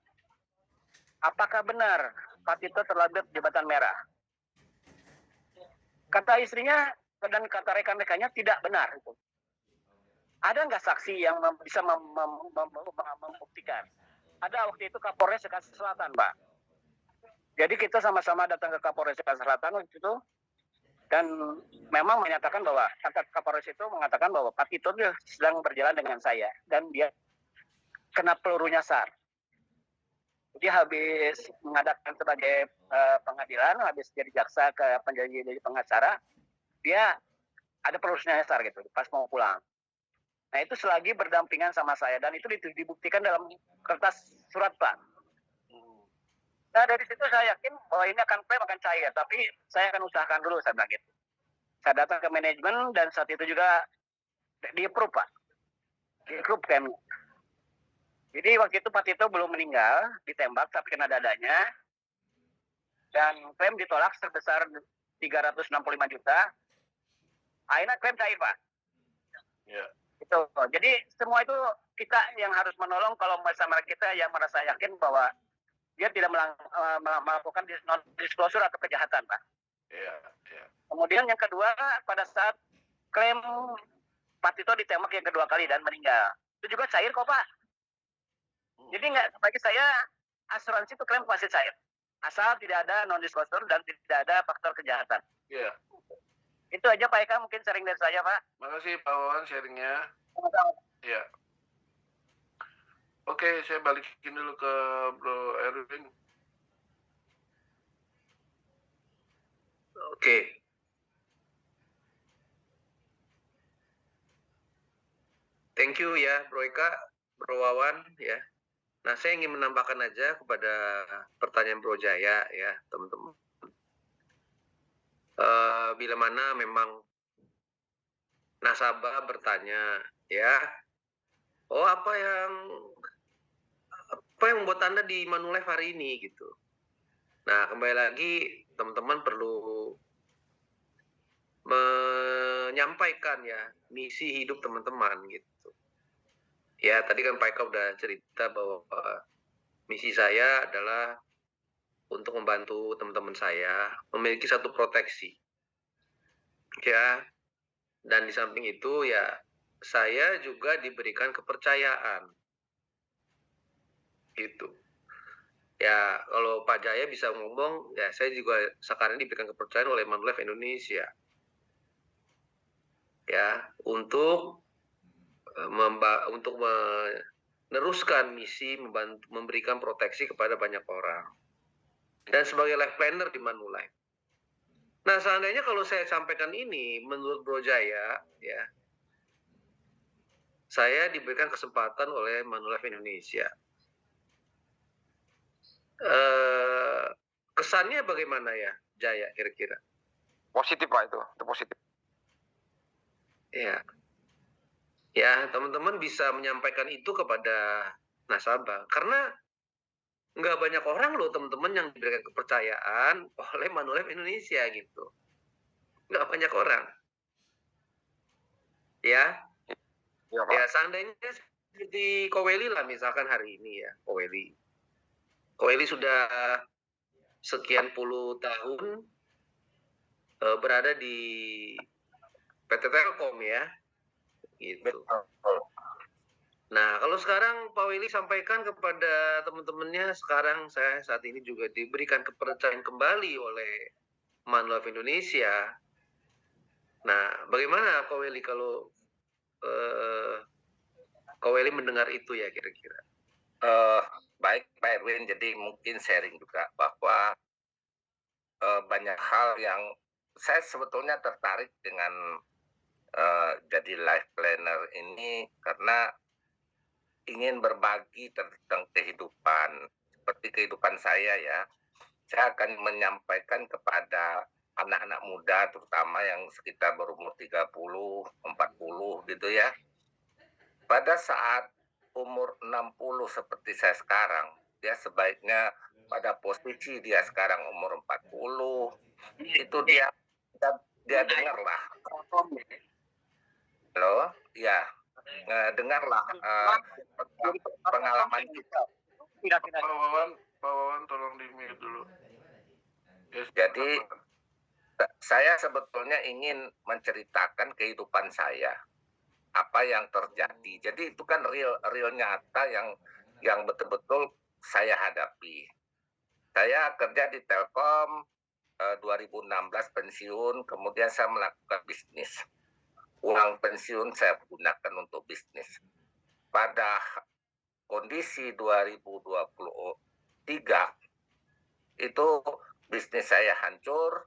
Apakah benar Pak Tito terlibat Jembatan Merah? Kata istrinya dan kata rekan-rekannya tidak benar itu. Ada nggak saksi yang bisa membuktikan? Ada waktu itu Kapolres Jakarta Selatan, Pak. Jadi kita sama-sama datang ke Kapolres Jakarta Selatan waktu itu, dan memang menyatakan bahwa Kapolres itu mengatakan bahwa Pak Tito sedang berjalan dengan saya dan dia kena peluru nyasar. Jadi habis mengadakan sebagai pengadilan, habis jadi jaksa ke penjadi pengacara, dia ada peluru nyasar gitu pas mau pulang. Nah itu selagi berdampingan sama saya dan itu dibuktikan dalam kertas surat Pak. Nah dari situ saya yakin bahwa ini klaim akan cair, tapi saya akan usahakan dulu, saya bilang gitu. Saya datang ke manajemen dan saat itu juga di-approve Pak. Di-approve klaimnya. Jadi waktu itu Pak Tito belum meninggal, ditembak tapi kena dadanya. Dan klaim ditolak sebesar 365 juta. Akhirnya klaim cair Pak. Ya. Itu. Jadi semua itu kita yang harus menolong kalau bersama kita yang merasa yakin bahwa dia tidak melakukan non-disclosure atau kejahatan Pak. Ya. Ya. Kemudian yang kedua, pada saat klaim Pak Tito ditembak yang kedua kali dan meninggal, itu juga cair kok Pak. Jadi nggak, bagi saya asuransi itu klaim pasti cair, asal tidak ada non-disclosure dan tidak ada faktor kejahatan. Iya. Itu aja Pak Eka, mungkin sharing dari saya Pak. Makasih Pak Wawan sharingnya. Ya. Oke, saya balikin dulu ke Bro Erwin. Oke. Thank you ya Bro Eka, Bro Wawan ya. Nah, saya ingin menambahkan aja kepada pertanyaan Bro Jaya ya, teman-teman. Bila mana memang nasabah bertanya, ya, oh apa yang membuat Anda di Manulife hari ini gitu. Nah, kembali lagi teman-teman perlu menyampaikan ya misi hidup teman-teman gitu. Ya, tadi kan Pak Eka udah cerita bahwa misi saya adalah untuk membantu teman-teman saya memiliki satu proteksi. Ya, dan di samping itu ya saya juga diberikan kepercayaan. Gitu. Ya, kalau Pak Jaya bisa ngomong, ya saya juga sekarang diberikan kepercayaan oleh Manulife Indonesia. Ya, untuk meneruskan misi memberikan proteksi kepada banyak orang dan sebagai life planner di Manulife Nah, seandainya kalau saya sampaikan ini, menurut Bro Jaya, ya, saya diberikan kesempatan oleh Manulife Indonesia. Kesannya bagaimana ya, Jaya, kira-kira? Positif Pak itu positif. Ya, ya teman-teman bisa menyampaikan itu kepada nasabah. Karena nggak banyak orang loh teman-teman yang diberikan kepercayaan oleh Manulife Indonesia gitu. Nggak banyak orang. Ya, Ya Pak. ya seandainya seperti Koweli lah misalkan hari ini ya, Koweli. Koweli sudah sekian puluh tahun berada di PT Telkom ya, gitu. Nah, kalau sekarang Pak Willy sampaikan kepada teman-temannya, sekarang saya saat ini juga diberikan kepercayaan kembali oleh Manulife Indonesia. Nah, bagaimana Pak Willy kalau Pak Willy mendengar itu ya kira-kira? Baik Pak Erwin, jadi mungkin sharing juga bahwa banyak hal yang saya sebetulnya tertarik dengan jadi life planner ini karena ingin berbagi tentang kehidupan seperti kehidupan saya ya. Saya akan menyampaikan kepada anak-anak muda terutama yang sekitar berumur 30, 40 gitu ya. Pada saat umur 60 seperti saya sekarang, dia sebaiknya pada posisi dia sekarang umur 40, itu dia dengarlah. Halo, ya, dengarlah pengalaman kita. Pak Wawan tolong di mute dulu. Yes, Jadi saya sebetulnya ingin menceritakan kehidupan saya, apa yang terjadi. Jadi itu kan real nyata yang betul-betul saya hadapi. Saya kerja di Telkom 2016 pensiun, kemudian saya melakukan bisnis. Uang pensiun saya gunakan untuk bisnis. Pada kondisi 2023 itu bisnis saya hancur,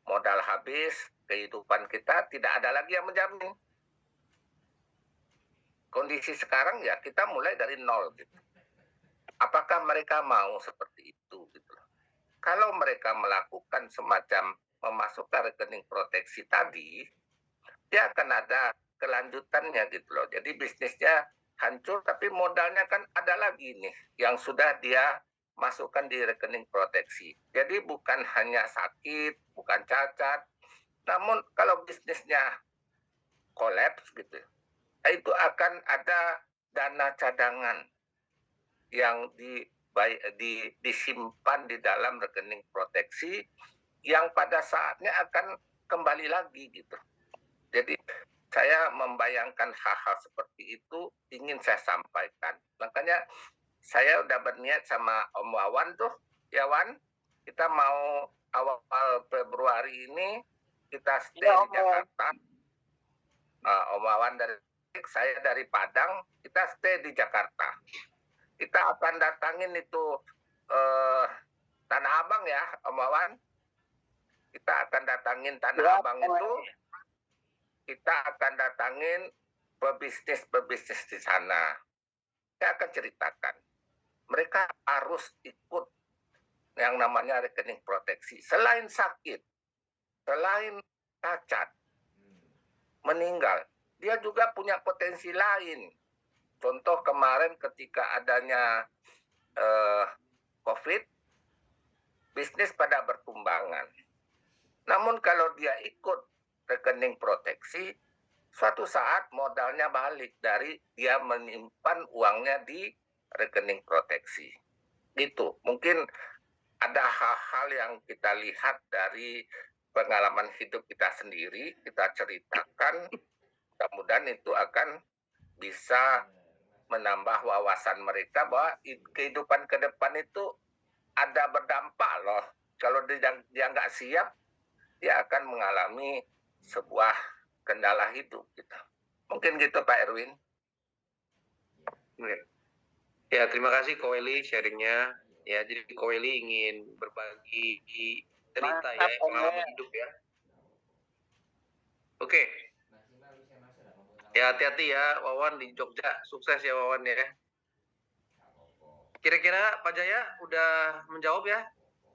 modal habis, kehidupan kita tidak ada lagi yang menjamin. Kondisi sekarang ya kita mulai dari nol gitu. Apakah mereka mau seperti itu gitu? Kalau mereka melakukan semacam memasukkan rekening proteksi tadi, dia akan ada kelanjutannya gitu loh. Jadi bisnisnya hancur tapi modalnya kan ada lagi nih yang sudah dia masukkan di rekening proteksi. Jadi bukan hanya sakit, bukan cacat, namun kalau bisnisnya kolaps gitu, itu akan ada dana cadangan yang disimpan di dalam rekening proteksi yang pada saatnya akan kembali lagi gitu. Jadi saya membayangkan hal-hal seperti itu ingin saya sampaikan. Makanya saya udah berniat sama Om Wawan tuh, ya Wan, kita mau awal Februari ini kita stay di Jakarta. Om Wawan dari saya dari Padang, kita stay di Jakarta. Kita akan datangin itu Tanah Abang ya, Om Wawan. Kita akan datangin Tanah Abang itu. Kita akan datangin pebisnis di sana. Saya akan ceritakan. Mereka harus ikut yang namanya rekening proteksi. Selain sakit, selain cacat, meninggal, dia juga punya potensi lain. Contoh kemarin ketika adanya COVID, bisnis pada bertumbangan. Namun kalau dia ikut rekening proteksi, suatu saat modalnya balik dari dia menyimpan uangnya di rekening proteksi. Itu mungkin ada hal-hal yang kita lihat dari pengalaman hidup kita sendiri, kita ceritakan, mudah-mudahan itu akan bisa menambah wawasan mereka bahwa kehidupan ke depan itu ada berdampak loh. Kalau dia nggak siap, dia akan mengalami sebuah kendala hidup gitu. Mungkin gitu Pak Erwin. Ya, terima kasih Koweli sharingnya. Ya, jadi Koweli ingin berbagi cerita ya, Mantap, pengalaman Om. hidup ya. Oke. Ya hati-hati ya Wawan di Jogja. Sukses ya Wawan ya. Kira-kira Pak Jaya udah menjawab ya?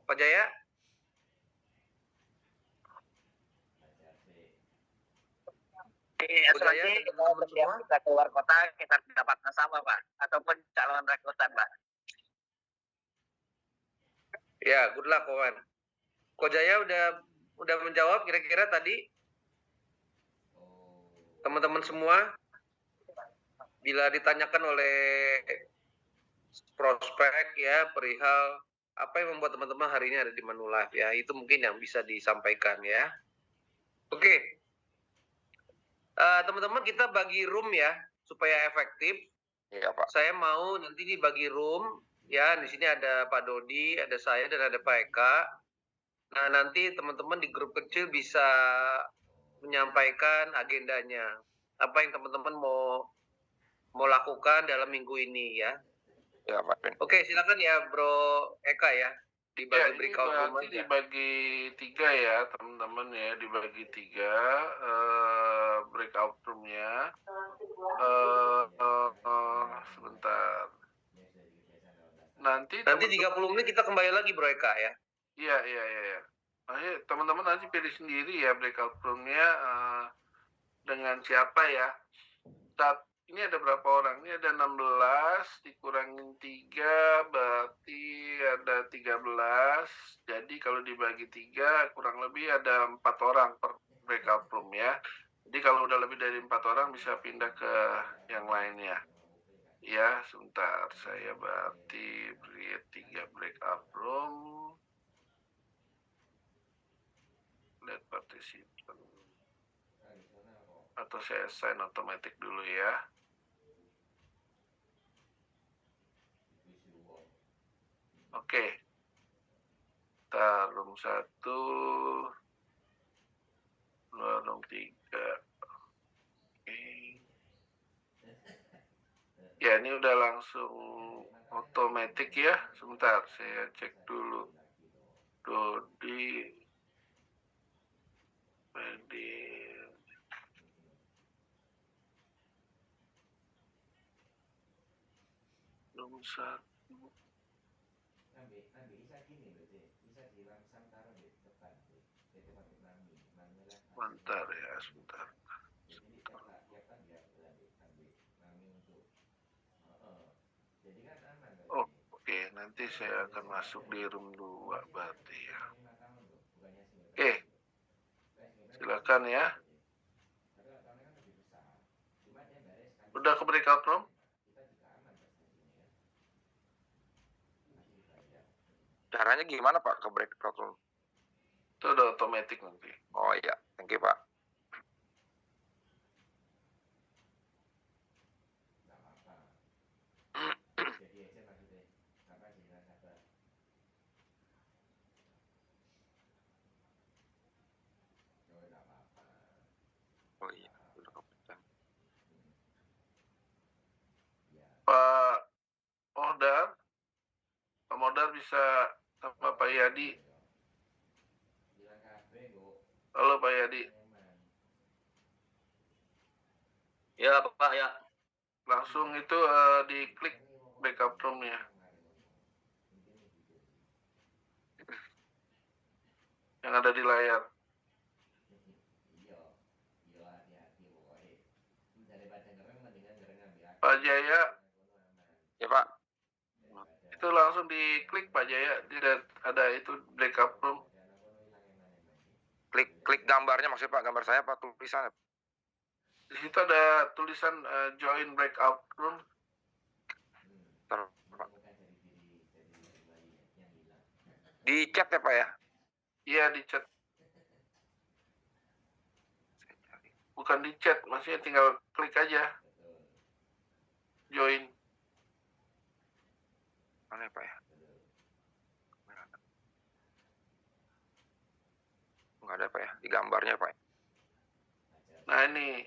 Pak Jaya? Iya, Pak Jaya nanti dan kita teman-teman setiap semua? kita keluar kota kita dapat sama Pak, ataupun calon rekrutan Pak. Ya, good luck Wawan. Ko Jaya udah menjawab kira-kira tadi? Teman-teman semua bila ditanyakan oleh prospek ya perihal apa yang membuat teman-teman hari ini ada di Manulife ya, itu mungkin yang bisa disampaikan ya. Oke. Teman-teman kita bagi room ya supaya efektif. Iya Pak. Saya mau nanti dibagi room ya, di sini ada Pak Dodi, ada saya dan ada Pak Eka. Nah, nanti teman-teman di grup kecil bisa menyampaikan agendanya. Apa yang teman-teman mau lakukan dalam minggu ini ya. Iya Pak. Oke, silakan ya Bro Eka ya. Dibagi Ya, ini breakout room berarti aja. dibagi 3 ya teman-teman ya, dibagi 3 breakout roomnya. Sebentar. Nanti 30 menit kita kembali lagi Bro Eka ya. Iya. Nah, teman-teman nanti pilih sendiri ya breakout roomnya dengan siapa ya. Ini ada berapa orang? Ini ada 16, dikurangin 3, berarti ada 13. Jadi kalau dibagi 3, kurang lebih ada 4 orang per breakout room ya. Jadi kalau udah lebih dari 4 orang bisa pindah ke yang lainnya. Ya, sebentar. Saya berarti create 3 breakout room. Let participant. Atau saya assign otomatis dulu ya. Oke. Room 1, room 3. Oke. Ya, ini udah langsung otomatis ya. Sebentar, saya cek dulu. Dodi. Room 1. Sebentar ya, sebentar. Oh, oke, nanti saya akan masuk di room 2 berarti ya. Oke. Silakan ya. Udah ke breakout room? Caranya gimana Pak ke breakout room? Itu udah otomatis nanti. Oh iya, thank you Pak. Oh iya, udah kepencet. Pak Modar bisa sama Pak Yadi. Halo Pak Yadi. Ya Pak ya. Langsung itu diklik backup room-nya. Yang ada di layar. Pak Jaya. Ya Pak. Itu langsung diklik Pak Jaya. Tidak ada itu backup room. Klik gambarnya maksudnya Pak, gambar saya apa tulisannya? Di situ ada tulisan join breakout room. Bentar, Pak. Di chat ya Pak ya? Iya di chat. Bukan di chat, maksudnya tinggal klik aja. Join. Mana ya Pak ya? Nggak ada Pak ya, di gambarnya Pak. Nah ini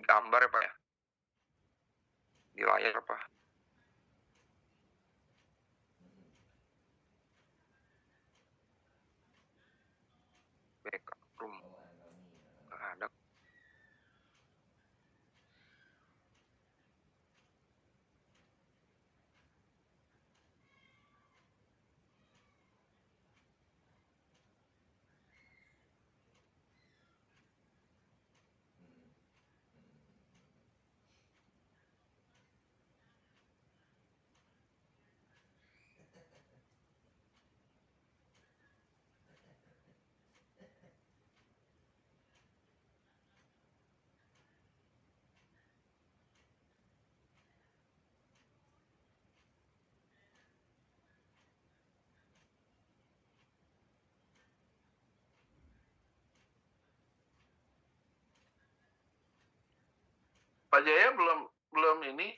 gambar ya Pak ya? Di layar apa? Backup room. Nggak ada. Pak Jaya belum ini.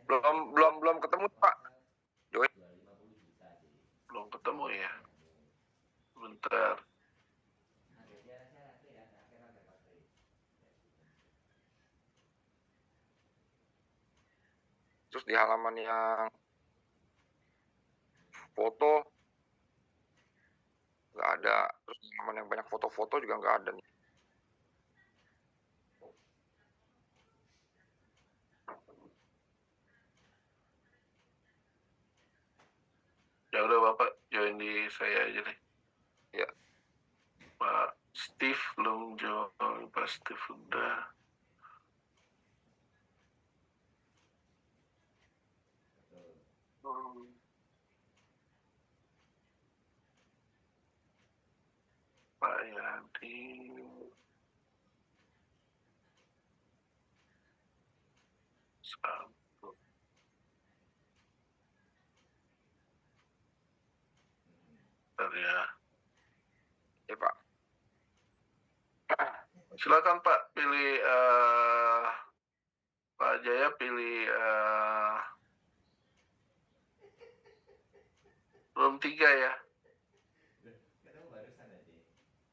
Belum ketemu Pak. Join. Belum ketemu ya. Bentar. Terus di halaman yang foto nggak ada. Terus di halaman yang banyak foto-foto juga nggak ada nih. Ya udah Bapak join di saya aja deh. Ya. Pak Steve belum join. Pak Steve udah. Pak Yadi. Satu. Bentar ya. Ya Pak. Silakan Pak pilih Pak Jaya pilih belum 3 ya.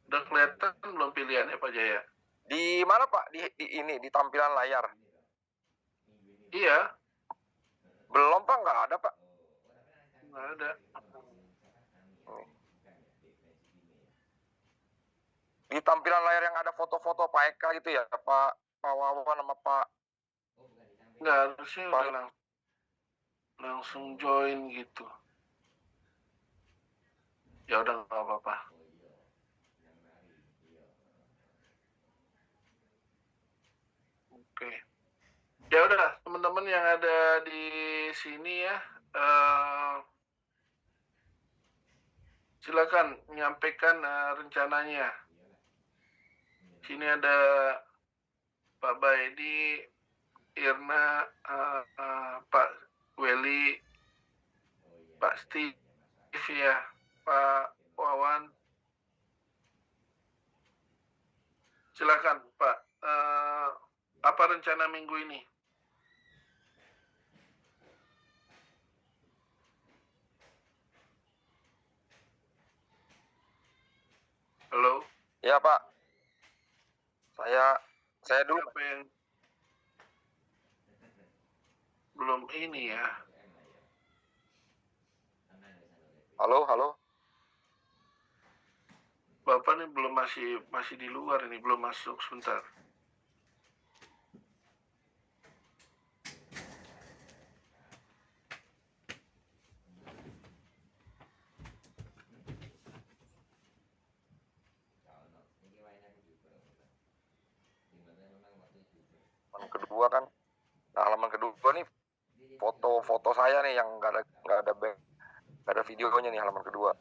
Udah kelihatan belum pilihannya Pak Jaya? Di mana Pak? Di ini di tampilan layar. Iya. Belum Pak, nggak ada Pak. Nggak ada. Di tampilan layar yang ada foto-foto Pak Eka gitu ya, Pak Wawan sama Pak. Nggak, harusnya udah langsung join gitu. Ya udah nggak apa-apa. Oke. Ya udah teman-teman yang ada di sini ya, silakan menyampaikan rencananya. Sini ada Pak Baedi, Irna, Pak Weli, Pak Steve ya, Pak Wawan. Silakan Pak, apa rencana minggu ini? Halo? Ya Pak. Saya dulu. Siapa yang belum ini ya? Halo. Bapak nih belum masih di luar ini, belum masuk sebentar. Halaman kedua kan. Nah, halaman kedua nih foto-foto saya nih yang nggak ada videonya nih halaman kedua.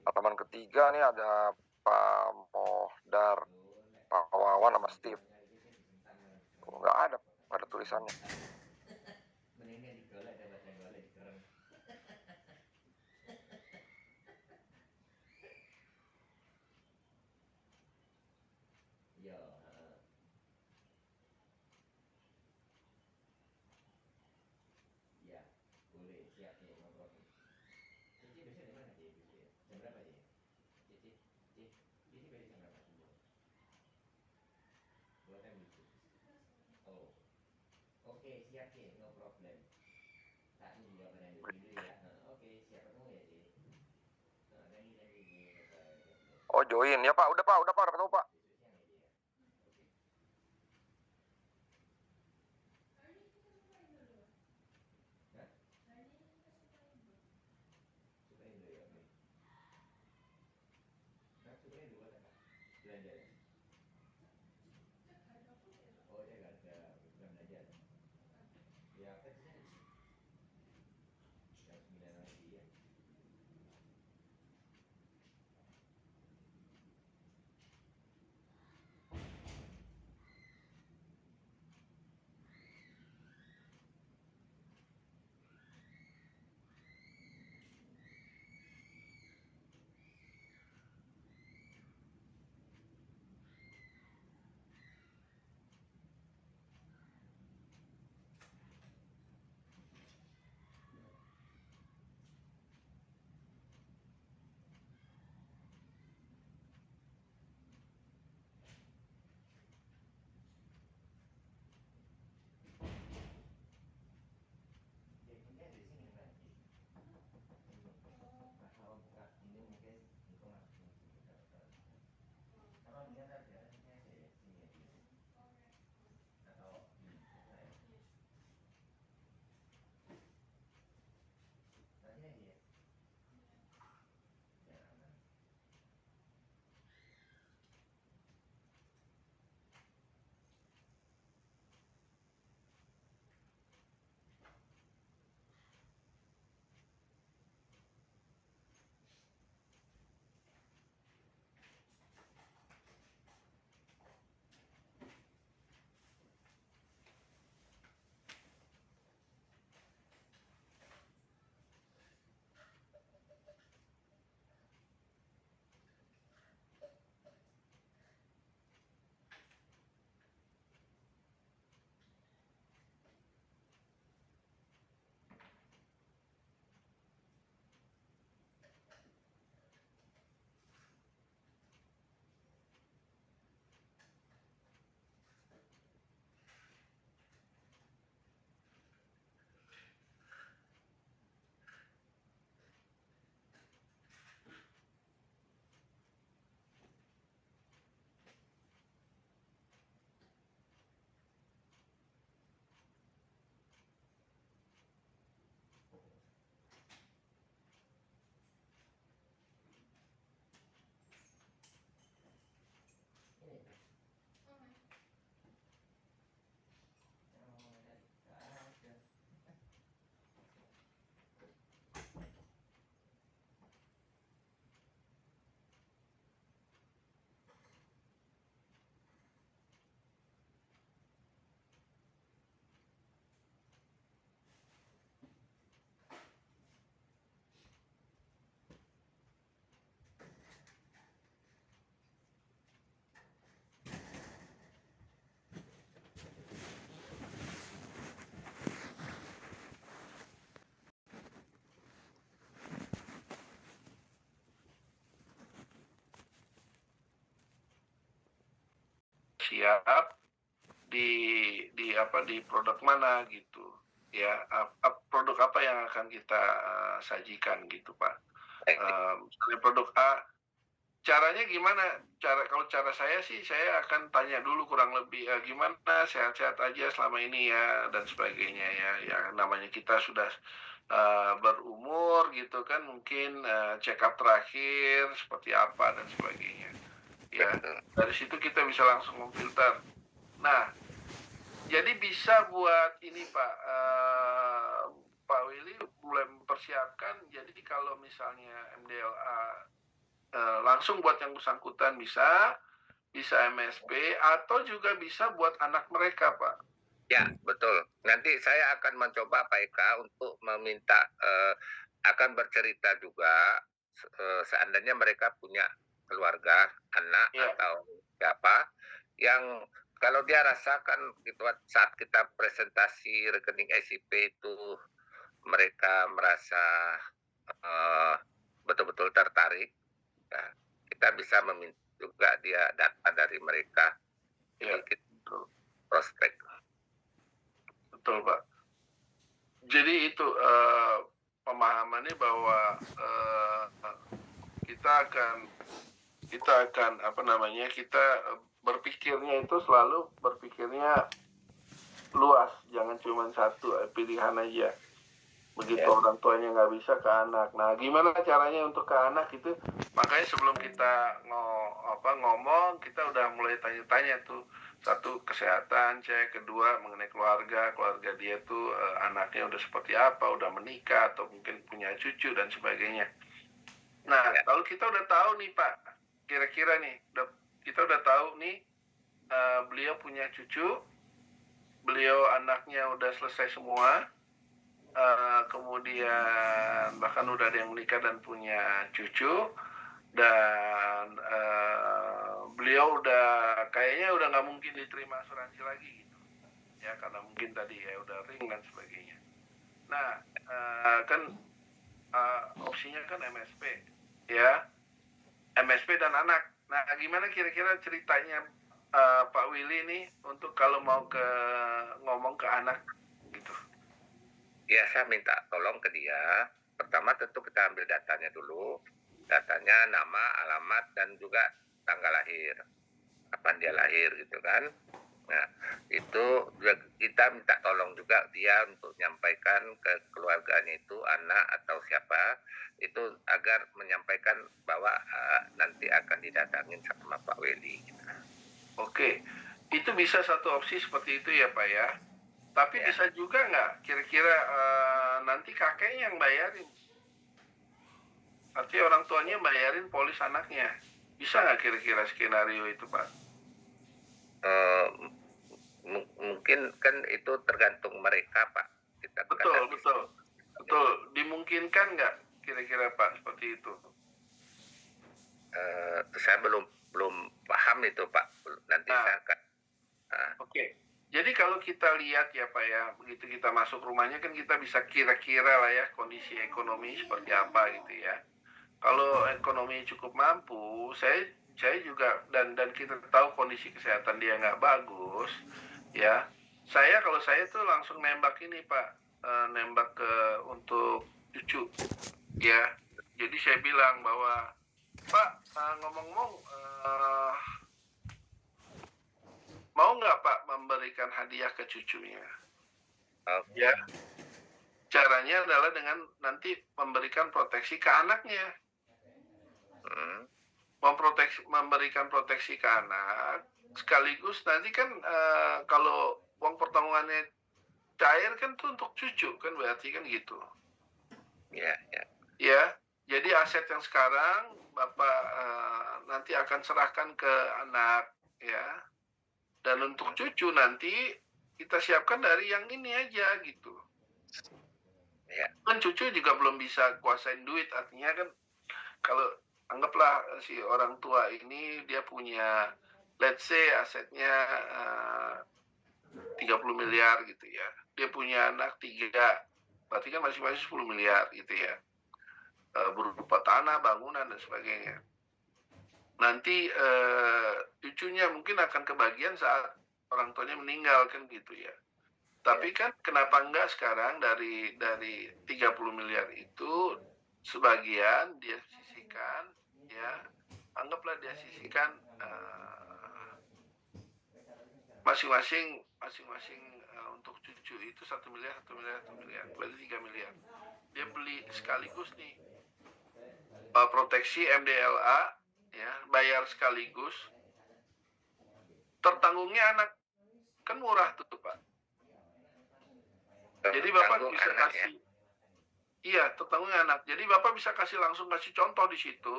Halaman ketiga nih ada Pak Mohdar, Pak Wawan sama Steve. Nggak ada tulisannya. Oh, join. Ya, Pak. Udah, Pak. Udah, Pak. Ketemu, Pak. siap di produk mana gitu ya, produk apa yang akan kita sajikan gitu Pak. Misalnya produk A, caranya gimana? Kalau cara saya sih, saya akan tanya dulu kurang lebih gimana, sehat-sehat aja selama ini ya dan sebagainya ya. Ya namanya kita sudah berumur gitu kan, mungkin check up terakhir seperti apa dan sebagainya. Ya, dari situ kita bisa langsung memfilter. Nah, jadi bisa buat ini Pak Willy mulai mempersiapkan. Jadi kalau misalnya MDLA langsung buat yang bersangkutan bisa MSP atau juga bisa buat anak mereka, Pak. Ya, betul. Nanti saya akan mencoba Pak Eka untuk meminta akan bercerita juga seandainya mereka punya keluarga, anak atau siapa yang kalau dia rasakan gitu saat kita presentasi rekening SIP itu mereka merasa betul-betul tertarik, ya, kita bisa meminta juga dia data dari mereka sedikit prospek. betul Pak. Jadi itu pemahamannya bahwa kita akan apa namanya, kita berpikirnya itu selalu berpikirnya luas, jangan cuma satu pilihan aja. Begitu orang tuanya nggak bisa ke anak. Nah, gimana caranya untuk ke anak itu? Makanya sebelum kita ngomong, kita udah mulai tanya-tanya tuh. Satu, kesehatan, cek. Kedua, mengenai keluarga dia tuh anaknya udah seperti apa, udah menikah atau mungkin punya cucu dan sebagainya. Nah, kalau kita udah tahu nih Pak, kira-kira nih, kita udah tahu nih beliau punya cucu, beliau anaknya udah selesai semua. Kemudian bahkan udah ada yang menikah dan punya cucu, dan beliau udah kayaknya udah nggak mungkin diterima asuransi lagi gitu ya, karena mungkin tadi ya udah ring dan sebagainya. Nah, kan opsinya kan MSP ya, MSP dan anak. Nah, gimana kira-kira ceritanya Pak Willy nih untuk kalau mau ngomong ke anak gitu? Ya, saya minta tolong ke dia. Pertama tentu kita ambil datanya dulu. Datanya nama, alamat, dan juga tanggal lahir. Kapan dia lahir gitu kan. Nah, itu kita minta tolong juga dia untuk menyampaikan ke keluarganya itu, anak atau siapa, itu agar menyampaikan bahwa nanti akan didatangin sama Pak Willy. Gitu. Oke, itu bisa satu opsi seperti itu ya Pak ya. Tapi bisa juga nggak kira-kira nanti kakeknya yang bayarin? Artinya orang tuanya bayarin polis anaknya. Bisa nggak kira-kira skenario itu Pak? Mungkin kan itu tergantung mereka Pak. Betul. Dimungkinkan nggak kira-kira Pak seperti itu? Saya belum paham itu Pak. Nanti saya akan. Oke. Jadi kalau kita lihat ya Pak ya, begitu kita masuk rumahnya kan kita bisa kira-kira lah ya kondisi ekonomi seperti apa gitu ya. Kalau ekonomi cukup mampu, saya juga dan kita tahu kondisi kesehatan dia nggak bagus, ya. Kalau saya tuh langsung nembak ini Pak, nembak untuk cucu, ya. Jadi saya bilang bahwa Pak, ngomong-ngomong, mau nggak Pak memberikan hadiah ke cucunya? Ya, caranya adalah dengan nanti memberikan proteksi ke anaknya. Memberikan proteksi ke anak, sekaligus nanti kan kalau uang pertanggungannya cair kan tuh untuk cucu kan, berarti kan gitu. Ya, jadi aset yang sekarang Bapak nanti akan serahkan ke anak ya. Dan untuk cucu nanti kita siapkan dari yang ini aja gitu. Kan cucu juga belum bisa kuasain duit, artinya kan kalau anggaplah si orang tua ini dia punya, let's say asetnya 30 miliar gitu ya. Dia punya anak 3, berarti kan masing-masing 10 miliar gitu ya. Berupa tanah, bangunan, dan sebagainya. Nanti cucunya mungkin akan kebagian saat orang tuanya meninggal kan gitu ya. Tapi kan kenapa enggak sekarang dari 30 miliar itu sebagian dia sisihkan ya, anggaplah dia sisihkan masing-masing untuk cucu itu 1 miliar, berarti 3 miliar. Dia beli sekaligus nih proteksi MDLA ya, bayar sekaligus, tertanggungnya anak, kan murah tuh Pak. Jadi Bapak bisa kasih tertanggungnya anak. Jadi Bapak bisa langsung kasih contoh di situ,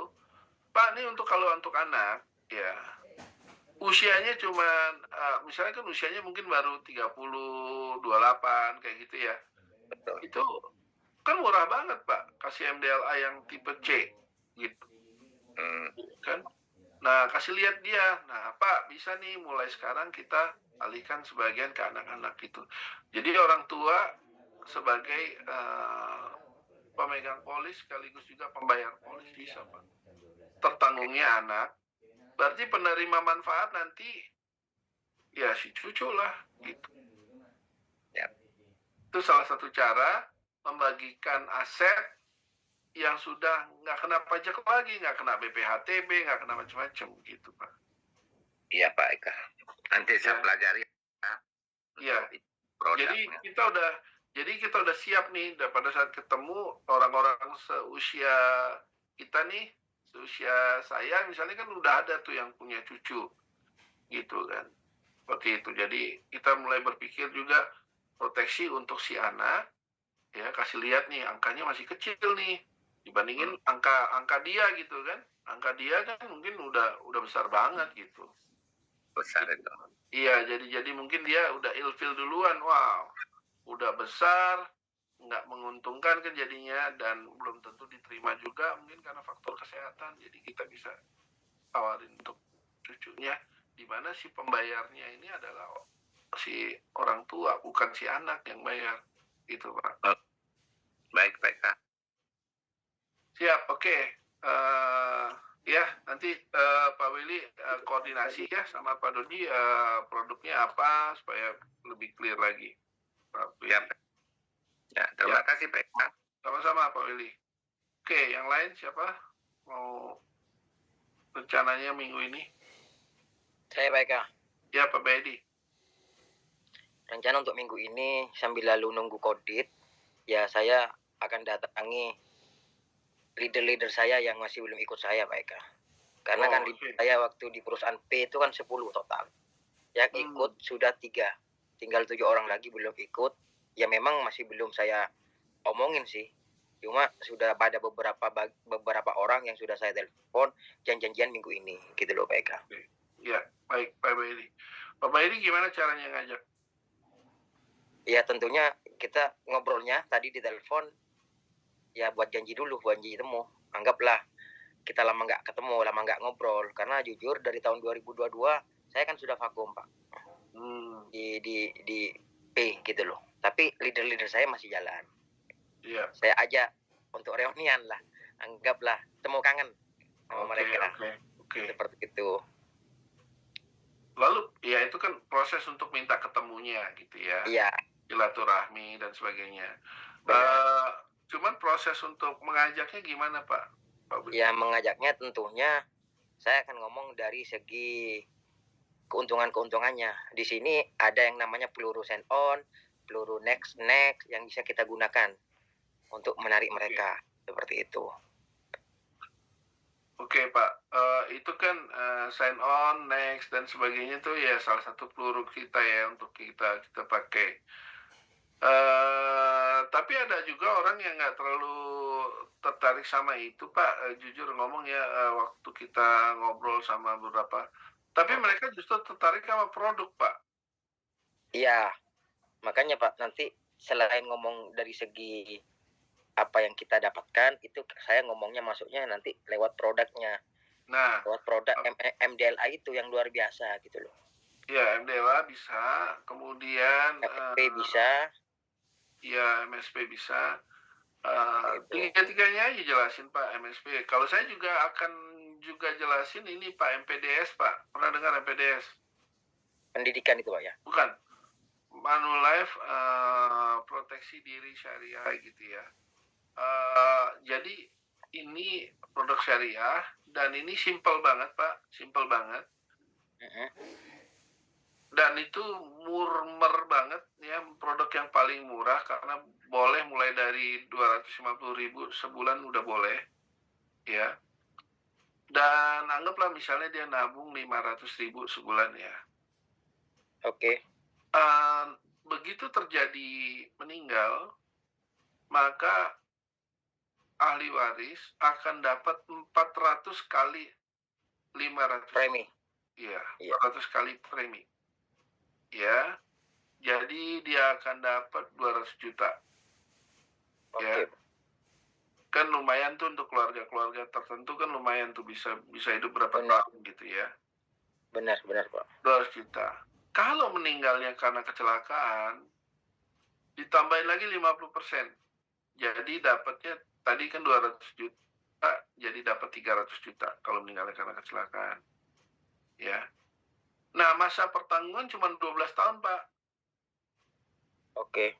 Pak, ini kalau untuk anak ya, usianya cuman misalnya kan usianya mungkin baru 30, 28 kayak gitu ya. Itu kan murah banget Pak, kasih MDLA yang tipe C gitu. Kan? Nah, kasih lihat dia. Nah, Pak, bisa nih mulai sekarang kita alihkan sebagian ke anak-anak gitu. Jadi orang tua sebagai pemegang polis sekaligus juga pembayar polis bisa Pak. Tertanggungnya anak, berarti penerima manfaat nanti ya si cucu lah gitu. Itu salah satu cara membagikan aset yang sudah nggak kena pajak lagi, nggak kena BPHTB, nggak kena macam-macam gitu, Pak. Iya Pak Eka. Nanti saya Ya. pelajari. Iya. Produknya. Jadi kita udah siap nih pada saat ketemu orang-orang seusia kita nih, seusia saya misalnya kan udah ada tuh yang punya cucu gitu kan. Seperti itu. Jadi kita mulai berpikir juga proteksi untuk si anak, ya kasih lihat nih angkanya masih kecil nih dibandingin angka dia gitu kan. Angka dia kan mungkin udah besar banget gitu. Besar itu. Iya, jadi mungkin dia udah ilfil duluan. Wow, udah besar, nggak menguntungkan kan jadinya, dan belum tentu diterima juga mungkin karena faktor kesehatan. Jadi kita bisa tawarin untuk cucunya, di mana si pembayarnya ini adalah si orang tua, bukan si anak yang bayar. Gitu, Pak. Baik, Kak. Siap, oke. Ya, nanti Pak Willy koordinasi ya sama Pak Dodi produknya apa supaya lebih clear lagi. Pak Willy. Ya, terima kasih Pak Eka. Sama-sama Pak Willy. Oke, yang lain siapa? Mau rencananya minggu ini? Saya Pak Eka. Ya, Pak Bedi. Rencana untuk minggu ini sambil lalu nunggu kodit, ya saya akan datangi leader-leader saya yang masih belum ikut saya Pak Eka. Karena kan saya waktu di perusahaan P itu kan 10 total. Yang ikut sudah 3. Tinggal 7 orang lagi belum ikut. Ya memang masih belum saya omongin sih. Cuma sudah ada beberapa orang yang sudah saya telepon janjian minggu ini gitu loh Pak Eka. Ya, baik Pak Bedi. Pak Bedi gimana caranya ngajak? Ya tentunya kita ngobrolnya tadi di telepon ya buat janji temu. Anggaplah kita lama nggak ketemu, lama nggak ngobrol. Karena jujur dari tahun 2022 saya kan sudah vakum Pak. Di P gitu loh. Tapi leader-leader saya masih jalan. Iya. Saya ajak untuk reunian lah. Anggaplah temu kangen sama mereka. Oke. Seperti itu. Lalu ya itu kan proses untuk minta ketemunya gitu ya. Iya. Silaturahmi dan sebagainya. Cuman proses untuk mengajaknya gimana Pak? Ya mengajaknya tentunya saya akan ngomong dari segi keuntungannya. Di sini ada yang namanya peluru send on, peluru next yang bisa kita gunakan untuk menarik mereka seperti itu. Oke Pak, itu kan sign on, next dan sebagainya itu ya salah satu peluru kita ya untuk kita pakai. Tapi ada juga orang yang nggak terlalu tertarik sama itu Pak, jujur ngomong ya waktu kita ngobrol sama beberapa, tapi mereka justru tertarik sama produk Pak. Iya, makanya Pak nanti selain ngomong dari segi apa yang kita dapatkan, itu saya ngomongnya masuknya nanti lewat produknya. Nah, lewat produk MDLA itu yang luar biasa gitu loh. Ya, MDLA bisa, kemudian MSP bisa. Ya, MSP bisa. Tiga-tiganya aja jelasin Pak, MSP. Kalau saya juga akan jelasin ini Pak, MPDS Pak. Pernah dengar MPDS? Pendidikan itu Pak ya? Bukan. Manulife proteksi diri syariah gitu ya. Jadi ini produk syariah dan ini simple banget Pak, simple banget. Dan itu murmer banget ya, produk yang paling murah karena boleh mulai dari 250.000 sebulan udah boleh ya. Dan anggaplah misalnya dia nabung 500.000 sebulan ya. Oke. Begitu terjadi meninggal, maka ahli waris akan dapat 400 kali 500 premi. Iya, 400 kali premi. Ya, jadi dia akan dapat 200 juta. Ya, kan lumayan tuh untuk keluarga-keluarga tertentu kan lumayan tuh bisa hidup berapa tahun gitu ya. Benar Pak. 200 juta. Kalau meninggalnya karena kecelakaan, ditambahin lagi 50%. Jadi dapatnya tadi kan 200 juta, jadi dapat 300 juta kalau meninggalnya karena kecelakaan. Ya. Nah, masa pertanggungan cuma 12 tahun, Pak. Oke.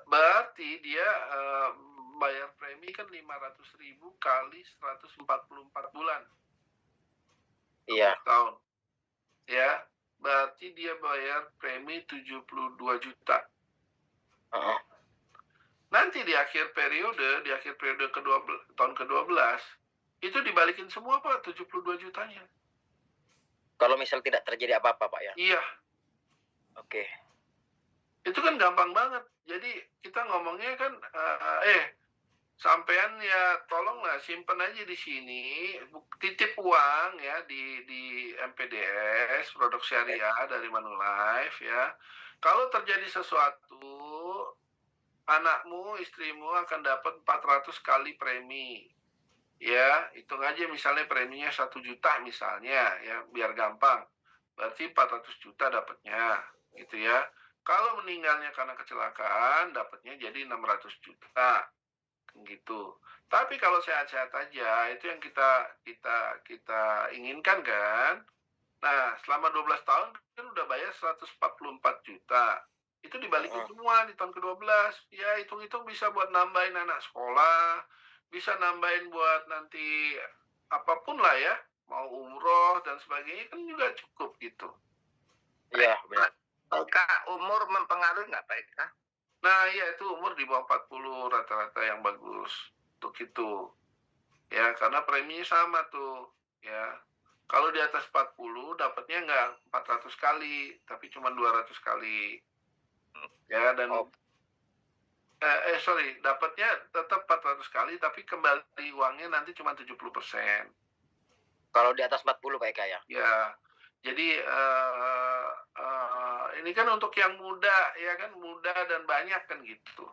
Berarti dia bayar premi kan 500.000 kali 144 bulan. Iya. 20 tahun. Ya, berarti dia bayar premi 72 juta. Heeh. Nanti di akhir periode tahun ke-12, itu dibalikin semua Pak, 72 jutanya. Kalau misal tidak terjadi apa-apa Pak ya. Iya, Oke. itu kan gampang banget. Jadi kita ngomongnya kan, sampean ya tolonglah simpen aja di sini, titip uang ya di MPDS, produk syariah dari Manulife ya. Kalau terjadi sesuatu, anakmu, istrimu akan dapat 400 kali premi. Ya, hitung aja misalnya preminya 1 juta misalnya ya, biar gampang. Berarti 400 juta dapatnya, gitu ya. Kalau meninggalnya karena kecelakaan, dapatnya jadi 600 juta, gitu. Tapi kalau sehat-sehat aja, itu yang kita inginkan kan. Nah, selama 12 tahun kan udah bayar 144 juta. Itu dibalikin semua di tahun ke-12. Ya, hitung-hitung bisa buat nambahin anak sekolah, bisa nambahin buat nanti apapun lah ya, mau umroh dan sebagainya kan juga cukup gitu. Iya, benar. Kak, umur mempengaruhi nggak Pak Eka? Nah, iya itu umur di bawah 40 rata-rata yang bagus untuk itu. Ya, karena preminya sama tuh, ya. Kalau di atas 40 dapatnya nggak 400 kali, tapi cuma 200 kali. Ya, dan dapatnya tetap 400 kali, tapi kembali uangnya nanti cuma 70%. Kalau di atas 40 Pak Eka ya. Ya, jadi ini kan untuk yang muda, ya kan, muda dan banyak kan gitu.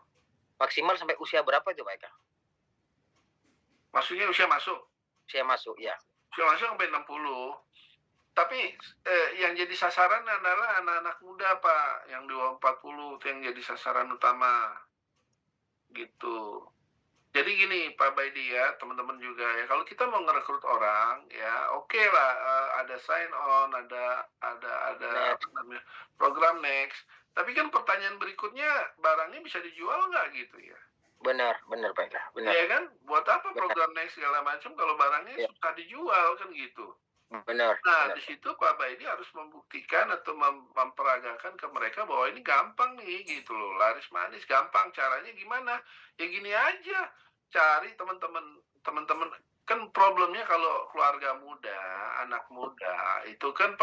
Maksimal sampai usia berapa itu Pak Eka? Maksudnya usia masuk? Usia masuk, ya. Usia masuk sampai 60. Tapi yang jadi sasaran adalah anak-anak muda Pak, yang di bawah 40 itu yang jadi sasaran utama. Gitu. Jadi gini Pak Baidi ya, teman-teman juga ya, kalau kita mau ngerekrut orang ya oke lah, ada sign on, ada apa namanya, program next. Tapi kan pertanyaan berikutnya, barangnya bisa dijual nggak gitu ya? Benar Pak Eka. Benar. Iya kan? Buat apa program next segala macam kalau barangnya susah dijual kan gitu. Benar. Nah, di situ Pak Baidi harus membuktikan atau memperagakan ke mereka bahwa ini gampang nih gitu loh, laris manis, gampang. Caranya gimana? Ya gini aja, cari teman-teman kan problemnya kalau keluarga muda, anak muda itu kan